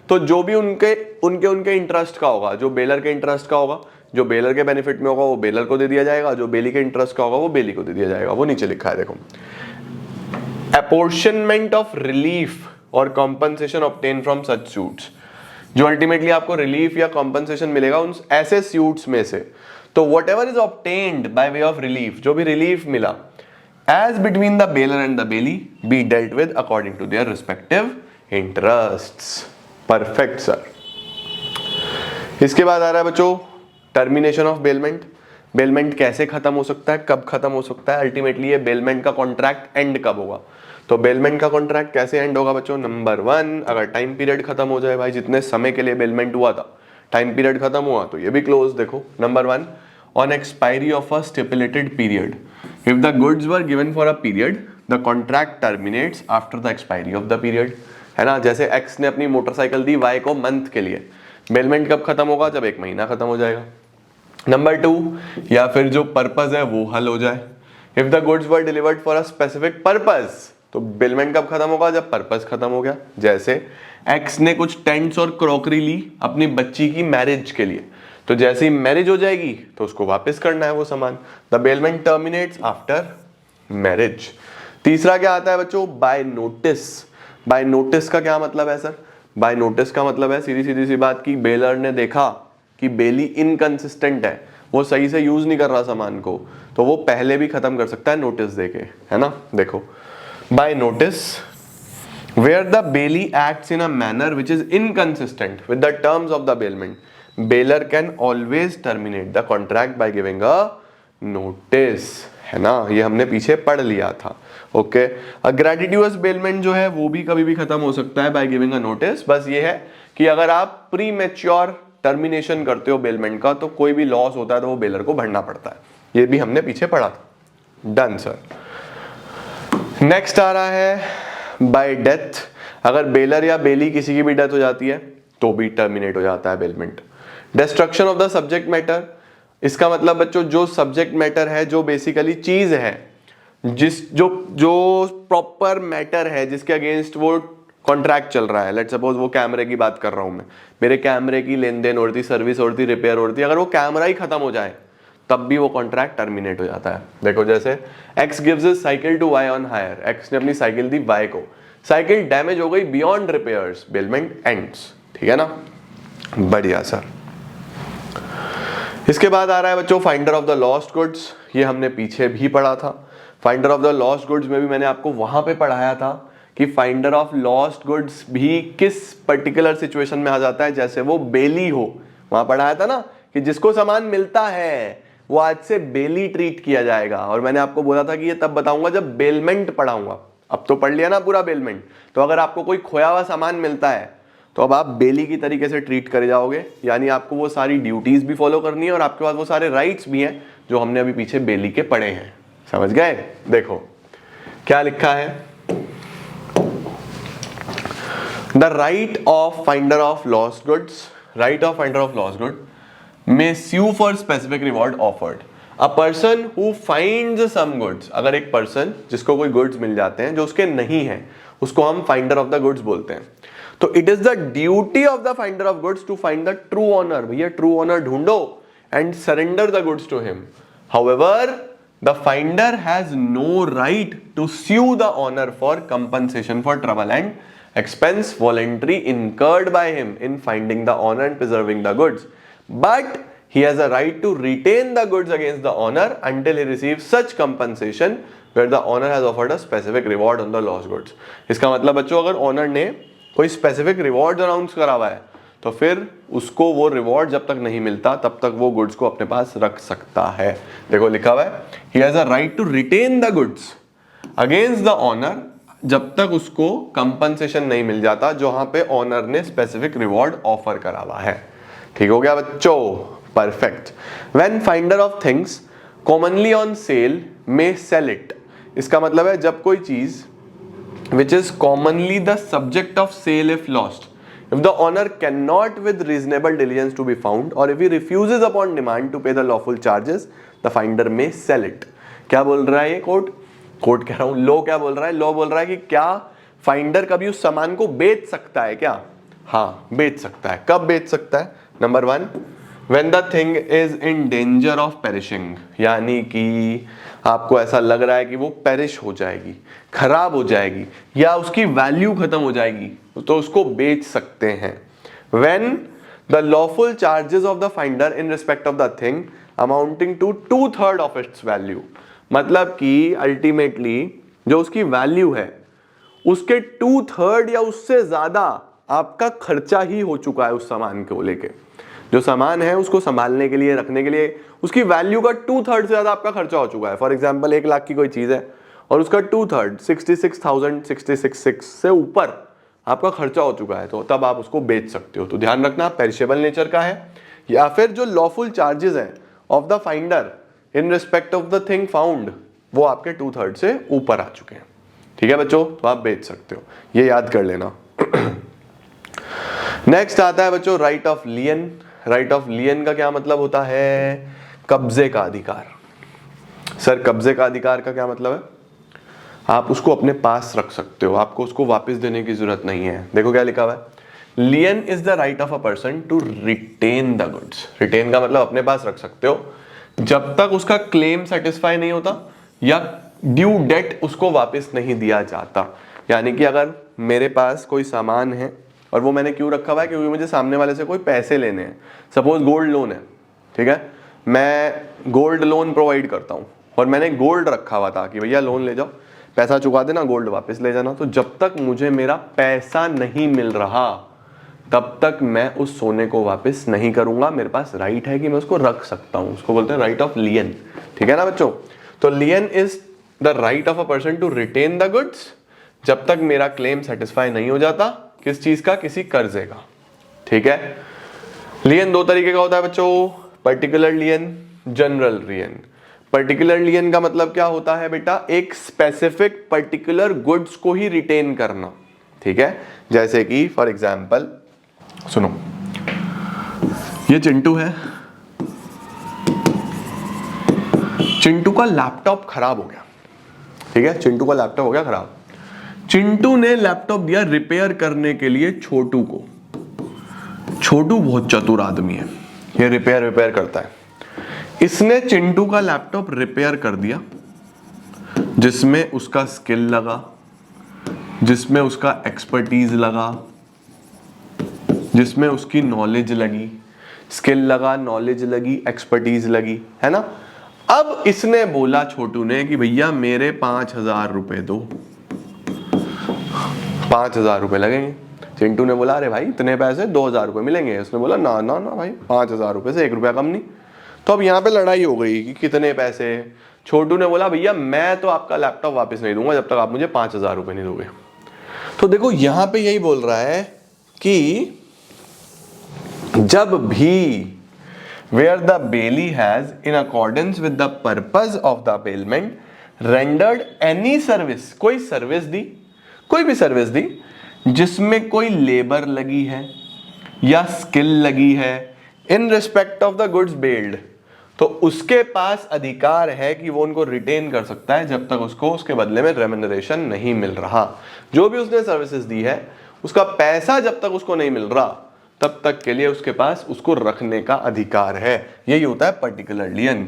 तो जो भी उनके इंटरेस्ट का होगा, जो बेलर के इंटरेस्ट का होगा, जो बेलर के बेनिफिट में होगा वो बेलर को दे दिया जाएगा, जो बेली के इंटरेस्ट का होगा वो बेली को दे दिया जाएगा. वो नीचे लिखा है देखो, अपॉर्शनमेंट ऑफ रिलीफ और compensation obtain from such suits. जो अल्टीमेटली आपको रिलीफ या कॉम्पनसेशन मिलेगा उन ऐसे सूट्स में से, तो what ever is obtained by way of relief, जो भी रिलीफ मिला, as between the bailor and the bailey be dealt with according to their respective interests. Perfect sir. इसके बाद आ रहा है बच्चों टर्मिनेशन ऑफ बेलमेंट. बेलमेंट कैसे खत्म हो सकता है, कब खत्म हो सकता है, अल्टीमेटली ये बेलमेंट का कॉन्ट्रैक्ट एंड कब होगा. तो बेलमेंट का कॉन्ट्रैक्ट कैसे एंड होगा बच्चों? नंबर 1, अगर टाइम पीरियड खत्म हो जाए, भाई जितने समय के लिए बेलमेंट हुआ था टाइम पीरियड खत्म हुआ तो ये भी क्लोज. देखो number 1, on expiry of a stipulated period, if the goods were given for a period the contract terminates after the expiry of the period, है ना। जैसे एक्स ने अपनी मोटरसाइकिल दी वाई को मंथ के लिए, बेलमेंट कब खत्म होगा, जब 1 महीना खत्म हो जाएगा। नंबर 2, या फिर जो पर्पस है वो हल हो जाए। If the goods were delivered for a specific purpose, तो बेलमेंट कब खत्म होगा, जब पर्पस खत्म हो गया। जैसे एक्स ने कुछ टेंट्स और क्रॉकरी ली अपनी बच्ची की मैरिज के लिए, तो जैसे ही मैरिज हो जाएगी तो उसको वापस करना है वो सामान। The bailment terminates after marriage. तीसरा क्या आता है बच्चों, बाय नोटिस। बाय नोटिस का क्या मतलब है सर, बाय नोटिस का मतलब है सीधी सी बात की बेलर ने देखा कि बेली इनकंसिस्टेंट है, वो सही से यूज नहीं कर रहा सामान को, तो वो पहले भी खत्म कर सकता है नोटिस देके, है ना। देखो by notice where the bailey acts in a manner which is inconsistent with the terms of the bailment, bailor can always terminate the contract by giving a notice, है ना। ये हमने पीछे पढ़ लिया था। ओके, ग्रेटिट्यूअस बेलमेंट जो है वो भी कभी भी खत्म हो सकता है बाय गिविंग अ नोटिस। बस ये है कि अगर आप प्री मैच्योर टर्मिनेशन करते हो बेलमेंट का, तो कोई भी लॉस होता है तो वो बेलर को भरना पड़ता है, ये भी हमने पीछे पढ़ा था। Done sir. नेक्स्ट आ रहा है बाय डेथ। अगर बेलर या बेली किसी की भी डेथ हो जाती है तो भी टर्मिनेट हो जाता है bailment. Destruction of the subject matter, इसका मतलब बच्चों जो सब्जेक्ट मैटर है, जो बेसिकली चीज है, जो प्रॉपर मैटर है जिसके अगेंस्ट वो कॉन्ट्रैक्ट चल रहा है। लेट सपोज वो कैमरे की बात कर रहा हूं मैं, मेरे कैमरे की लेन देन होती, सर्विस होती, रिपेयर होती, अगर वो कैमरा ही खत्म हो जाए तब भी वो कॉन्ट्रैक्ट टर्मिनेट हो जाता है। देखो जैसे X gives his cycle to Y on hire, X ने अपनी साइकिल दी वाई को, साइकिल डैमेज हो गई बियॉन्ड रिपेयर्स, बेलमेंट एंड्स, ठीक है ना। बढ़िया सर। इसके बाद आ रहा है बच्चों finder of the lost goods, ये हमने पीछे भी पढ़ा था। Finder of the lost goods में भी मैंने आपको वहां पे पढ़ाया था कि फाइंडर ऑफ लॉस्ट गुड्स भी किस पर्टिकुलर सिचुएशन में आ जाता है, जैसे वो बेली हो, वहां पढ़ाया था ना कि जिसको सामान मिलता है वो आज से बेली ट्रीट किया जाएगा। और मैंने आपको बोला था कि ये तब बताऊंगा जब बेलमेंट पढ़ाऊंगा। अब तो पढ़ लिया ना पूरा बेलमेंट, तो अगर आपको कोई खोया हुआ सामान मिलता है तो अब आप बेली की तरीके से ट्रीट करे जाओगे, यानी आपको वो सारी ड्यूटीज भी फॉलो करनी है और आपके पास वो सारे राइट्स भी हैं जो हमने अभी पीछे बेली के पढ़े हैं। समझ गए। देखो क्या लिखा है, the right of finder of lost goods, right of finder of lost good may sue for specific reward offered. A person who finds some goods, अगर एक पर्सन जिसको कोई गुड्स मिल जाते हैं जो उसके नहीं है, उसको हम फाइंडर ऑफ द गुड्स बोलते हैं। तो it is the duty of the finder of goods to find the true owner, भैया ट्रू ओनर ढूंढो and surrender the goods to him. However the finder has no right to sue the owner for compensation for trouble and expense voluntary incurred by him in finding the owner and preserving the goods. But he has a right to retain the goods against the owner until he receives such compensation where the owner has offered a specific reward on the lost goods. इसका मतलब बच्चों अगर owner ने कोई specific reward announce करा हुआ है तो फिर उसको वो रिवॉर्ड जब तक नहीं मिलता तब तक वो गुड्स को अपने पास रख सकता है। देखो लिखा हुआ है he has a right to retain the goods against the owner जब तक उसको कंपनसेशन नहीं मिल जाता जहां पे ओनर ने स्पेसिफिक रिवॉर्ड ऑफर करा हुआ है। ठीक हो गया बच्चों, perfect. When finder of things commonly on sale may sell it, इसका मतलब है जब कोई चीज which is commonly the subject of sale if lost, if the owner can not with reasonable diligence to be found और if he refuses upon demand to pay the lawful charges the finder may sell it. क्या बोल रहा है ये court कह रहा हूं, लो क्या बोल रहा है, लो बोल रहा है कि क्या फाइंडर कभी उस सामान को बेच सकता है क्या? हाँ बेच सकता है। कब बेच सकता है? Number 1, when the thing is in danger of perishing, यानी कि आपको ऐसा लग रहा है कि वो पेरिश हो जाएगी, खराब हो जाएगी या उसकी वैल्यू खत्म हो जाएगी, तो उसको बेच सकते हैं। when the lawful charges of the finder in respect of the thing amounting to 2/3 of its value, मतलब कि अल्टीमेटली जो उसकी वैल्यू है उसके 2/3 या उससे ज्यादा आपका खर्चा ही हो चुका है उस सामान को लेके। जो सामान है उसको संभालने के लिए, रखने के लिए, उसकी वैल्यू का 2/3 से ज्यादा आपका खर्चा हो चुका है। फॉर एग्जांपल 1 लाख की कोई चीज है और उसका 2/3 66,666 से ऊपर आपका खर्चा हो चुका है, तो तब आप उसको बेच सकते हो। तो ध्यान रखना पेरिशेबल नेचर का है या फिर जो लॉफुल चार्जेस हैं of the finder in respect of the thing found वो आपके 2/3 से ऊपर आ चुके हैं। ठीक है बच्चों, तो आप बेच सकते हो, ये याद कर लेना। नेक्स्ट आता है बच्चों राइट ऑफ लियन। राइट ऑफ लियन का क्या मतलब होता है? कब्जे का अधिकार। सर कब्जे का अधिकार का क्या मतलब है? आप उसको अपने पास रख सकते हो, आपको उसको वापस देने की जरूरत नहीं है। देखो क्या लिखा हुआ है, lien is the right of a person to retain the goods. Retain का मतलब अपने पास रख सकते हो जब तक उसका क्लेम सेटिस्फाई नहीं होता या ड्यू डेट उसको वापस नहीं दिया जाता। यानी कि अगर मेरे पास कोई सामान है और वो मैंने क्यों रखा हुआ है, क्योंकि मुझे सामने वाले से कोई पैसे लेने हैं। सपोज गोल्ड लोन है, ठीक है, मैं गोल्ड लोन प्रोवाइड करता हूँ और मैंने गोल्ड रखा हुआ था कि भैया लोन ले जाओ, पैसा चुका देना, गोल्ड वापस ले जाना। तो जब तक मुझे मेरा पैसा नहीं मिल रहा तब तक मैं उस सोने को वापस नहीं करूंगा। मेरे पास राइट है कि मैं उसको रख सकता हूं, उसको बोलते हैं राइट ऑफ लियन। ठीक है ना बच्चों? तो lien is the right of a person to retain the goods जब तक मेरा क्लेम सेटिस्फाई नहीं हो जाता। किस चीज का? किसी कर्जे का। ठीक है। लियन दो तरीके का होता है बच्चों, पर्टिकुलर लियन, जनरल लियन। पर्टिकुलर लियन का मतलब क्या होता है बेटा? एक स्पेसिफिक पर्टिकुलर गुड्स को ही रिटेन करना। ठीक है, जैसे कि फॉर एग्जाम्पल सुनो, ये चिंटू है, चिंटू का लैपटॉप खराब हो गया। ठीक है, चिंटू का लैपटॉप हो गया खराब। चिंटू ने लैपटॉप दिया रिपेयर करने के लिए छोटू को। छोटू बहुत चतुर आदमी है, ये रिपेयर करता है। इसने चिंटू का लैपटॉप रिपेयर कर दिया, जिसमें उसका स्किल लगा, जिसमें उसका एक्सपर्टीज लगा, जिसमें उसकी नॉलेज लगी। स्किल लगा, नॉलेज लगी, एक्सपर्टीज लगी, है ना। अब इसने बोला छोटू ने कि भैया मेरे 5,000 रुपए दो, 5,000 रुपए लगेंगे। चिंटू ने बोला अरे भाई इतने पैसे 2,000 रुपए मिलेंगे। उसने बोला ना ना ना भाई, 5,000 रुपए से 1 रुपया कम नहीं। तो अब यहाँ पे लड़ाई हो गई कि कितने पैसे। छोटू ने बोला भैया मैं तो आपका लैपटॉप वापस नहीं दूंगा जब तक आप मुझे 5,000 रुपए नहीं दोगे। तो देखो यहाँ पे यही बोल रहा है कि जब भी where the bailee has in accordance with the purpose of the bailment rendered any service, कोई सर्विस दी, कोई भी सर्विस दी जिसमें कोई लेबर लगी है या स्किल लगी है in respect of the goods bailed, तो उसके पास अधिकार है कि वो उनको रिटेन कर सकता है जब तक उसको उसके बदले में रेम्युनरेशन नहीं मिल रहा। जो भी उसने सर्विसेज दी है उसका पैसा जब तक उसको नहीं मिल रहा तब तक के लिए उसके पास उसको रखने का अधिकार है। यही होता है particular lien.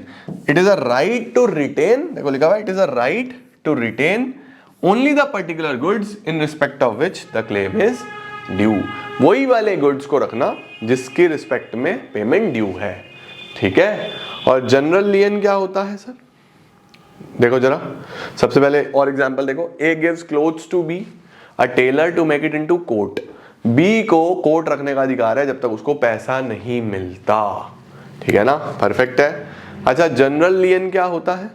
It is a right to retain, देखो लिखा हुआ है, it is a right to retain only the particular goods in respect of which the claim is due. वही वाले गुड्स को रखना जिसकी रिस्पेक्ट में पेमेंट ड्यू है। ठीक है। और जनरल लियन क्या होता है सर? देखो जरा, सबसे पहले और एग्जांपल देखो। A gives clothes to B, a tailor to make it into coat. B को कोट रखने का अधिकार है जब तक उसको पैसा नहीं मिलता। ठीक है ना, परफेक्ट है। अच्छा, जनरल लियन क्या होता है?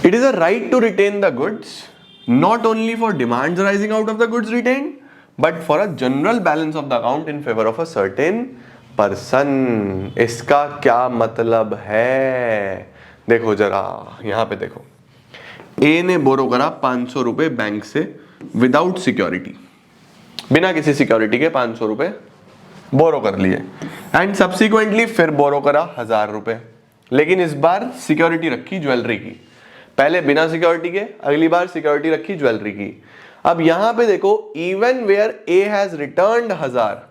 It is a right to retain the goods not only for demands rising out of the goods retain but for a general balance of the account in favour of a certain person. इसका क्या मतलब है? देखो जरा यहां पे देखो, ए ने बोरो करा 500 रुपए बैंक से विदाउट सिक्योरिटी, बिना किसी सिक्योरिटी के 500 रुपए बोरो कर लिए एंड सब्सिक्वेंटली फिर बोरो करा 1,000 रुपए, लेकिन इस बार सिक्योरिटी रखी ज्वेलरी की। पहले बिना सिक्योरिटी के, अगली बार सिक्योरिटी रखी ज्वेलरी की। अब यहां पे देखो, even where A has returned 1,000,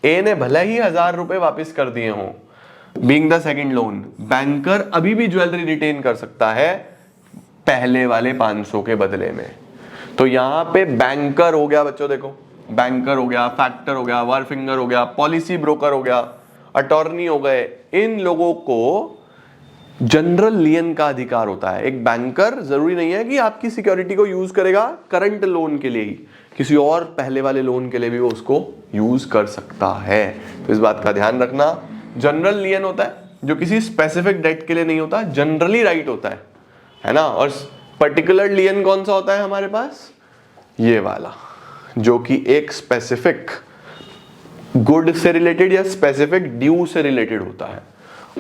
A ने भले ही 1,000 रुपए वापस कर दिए हों, being the second loan, banker अभी भी ज्वेलरी रिटेन कर सकता है पहले वाले 500 के बदले में। तो यहां पे बैंकर हो गया बच्चों, देखो बैंकर हो गया, फैक्टर हो गया, वारफिंगर हो गया, पॉलिसी ब्रोकर हो गया, अटॉर्नी हो गए, इन लोगों को जनरल लियन का अधिकार होता है। एक बैंकर जरूरी नहीं है कि आपकी सिक्योरिटी को यूज करेगा करंट लोन के लिए ही, किसी और पहले वाले लोन के लिए भी वो उसको यूज कर सकता है। तो इस बात का ध्यान रखना। जनरल लियन होता है जो किसी स्पेसिफिक डेट के लिए नहीं होता, जनरली राइट होता है ना। और पर्टिकुलर लियन कौन सा होता है हमारे पास? ये वाला, जो कि एक स्पेसिफिक गुड से रिलेटेड या स्पेसिफिक ड्यू से रिलेटेड होता है।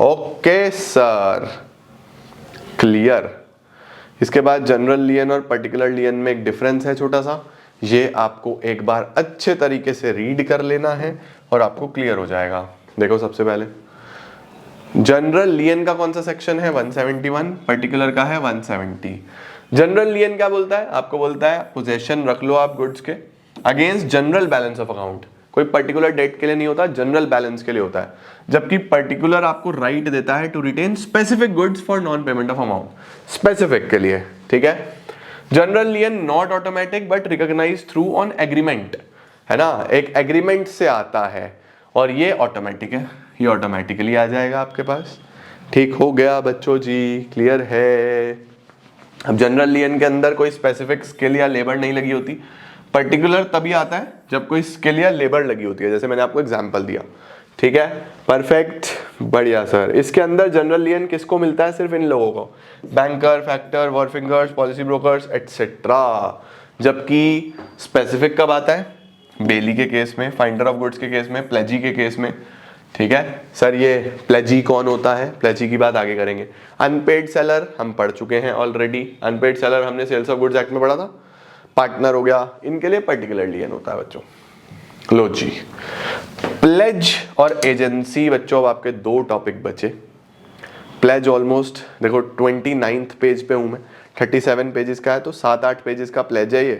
Okay sir, clear. इसके बाद जनरल लियन और पर्टिकुलर लियन में एक डिफरेंस है छोटा सा, ये आपको एक बार अच्छे तरीके से रीड कर लेना है और आपको क्लियर हो जाएगा। देखो सबसे पहले जनरल लियन का कौन सा सेक्शन है 171, पर्टिकुलर का है 170। जनरल लियन क्या बोलता है, आपको बोलता है पोजेशन रख लो आप गुड्स के against general balance of account. कोई पर्टिकुलर डेट के लिए नहीं होता, जनरल बैलेंस के लिए होता है। जबकि पर्टिकुलर आपको राइट देता है to retain specific goods for non payment of amount, specific के लिए, ठीक है। General lien not automatic but recognise through on agreement, है ना, एक एग्रीमेंट से आता है, और ये ऑटोमेटिक है, ये ऑटोमेटिकली आ जाएगा आपके पास। ठीक हो गया बच्चों जी, क्लियर है। अब जनरल लियन के अंदर कोई स्पेसिफिक स्किल या लेबर नहीं लगी होती, पर्टिकुलर तभी आता है जब कोई स्किल या लेबर लगी होती है, जैसे मैंने आपको एग्जांपल दिया, ठीक है। परफेक्ट, बढ़िया सर। इसके अंदर जनरल लियन किसको मिलता है, सिर्फ इन लोगों को, banker, factor, wharfingers, policy brokers etcetera. जबकि स्पेसिफिक कब आता है, बेली के केस में, फाइंडर ऑफ गुड्स के केस में, प्लेजी के केस में, ठीक है। सर ये प्लेजी कौन होता है, प्लेजी की बात आगे करेंगे। अनपेड सेलर हम पढ़ चुके हैं ऑलरेडी, अनपेड सेलर हमने सेल्स ऑफ गुड्स एक्ट में पढ़ा था। पार्टनर हो गया, इनके लिए पर्टिकुलर लियन होता है बच्चों। लो जी, प्लेज और एजेंसी बच्चों, अब आपके दो टॉपिक बचे। प्लेज ऑलमोस्ट देखो 29th पेज पे हूं मैं, 37 पेजेस का है, तो 7-8 पेजेस का प्लेज है ये।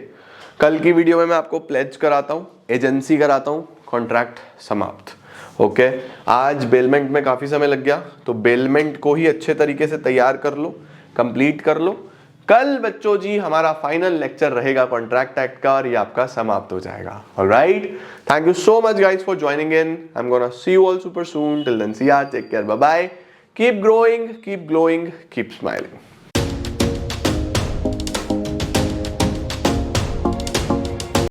कल की वीडियो में मैं आपको प्लेज कराता हूँ, एजेंसी कराता हूँ, कॉन्ट्रैक्ट समाप्त। ओके, आज बेलमेंट में काफी समय लग गया, तो बेलमेंट को ही अच्छे तरीके से तैयार कर लो, कंप्लीट कर लो। कल बच्चों जी हमारा फाइनल लेक्चर रहेगा कॉन्ट्रैक्ट एक्ट का, और ये आपका समाप्त हो जाएगा। Alright, thank you so much guys for joining in. I am gonna see you all super soon. Till then see ya, take care, bye bye, keep growing, keep glowing, keep smiling.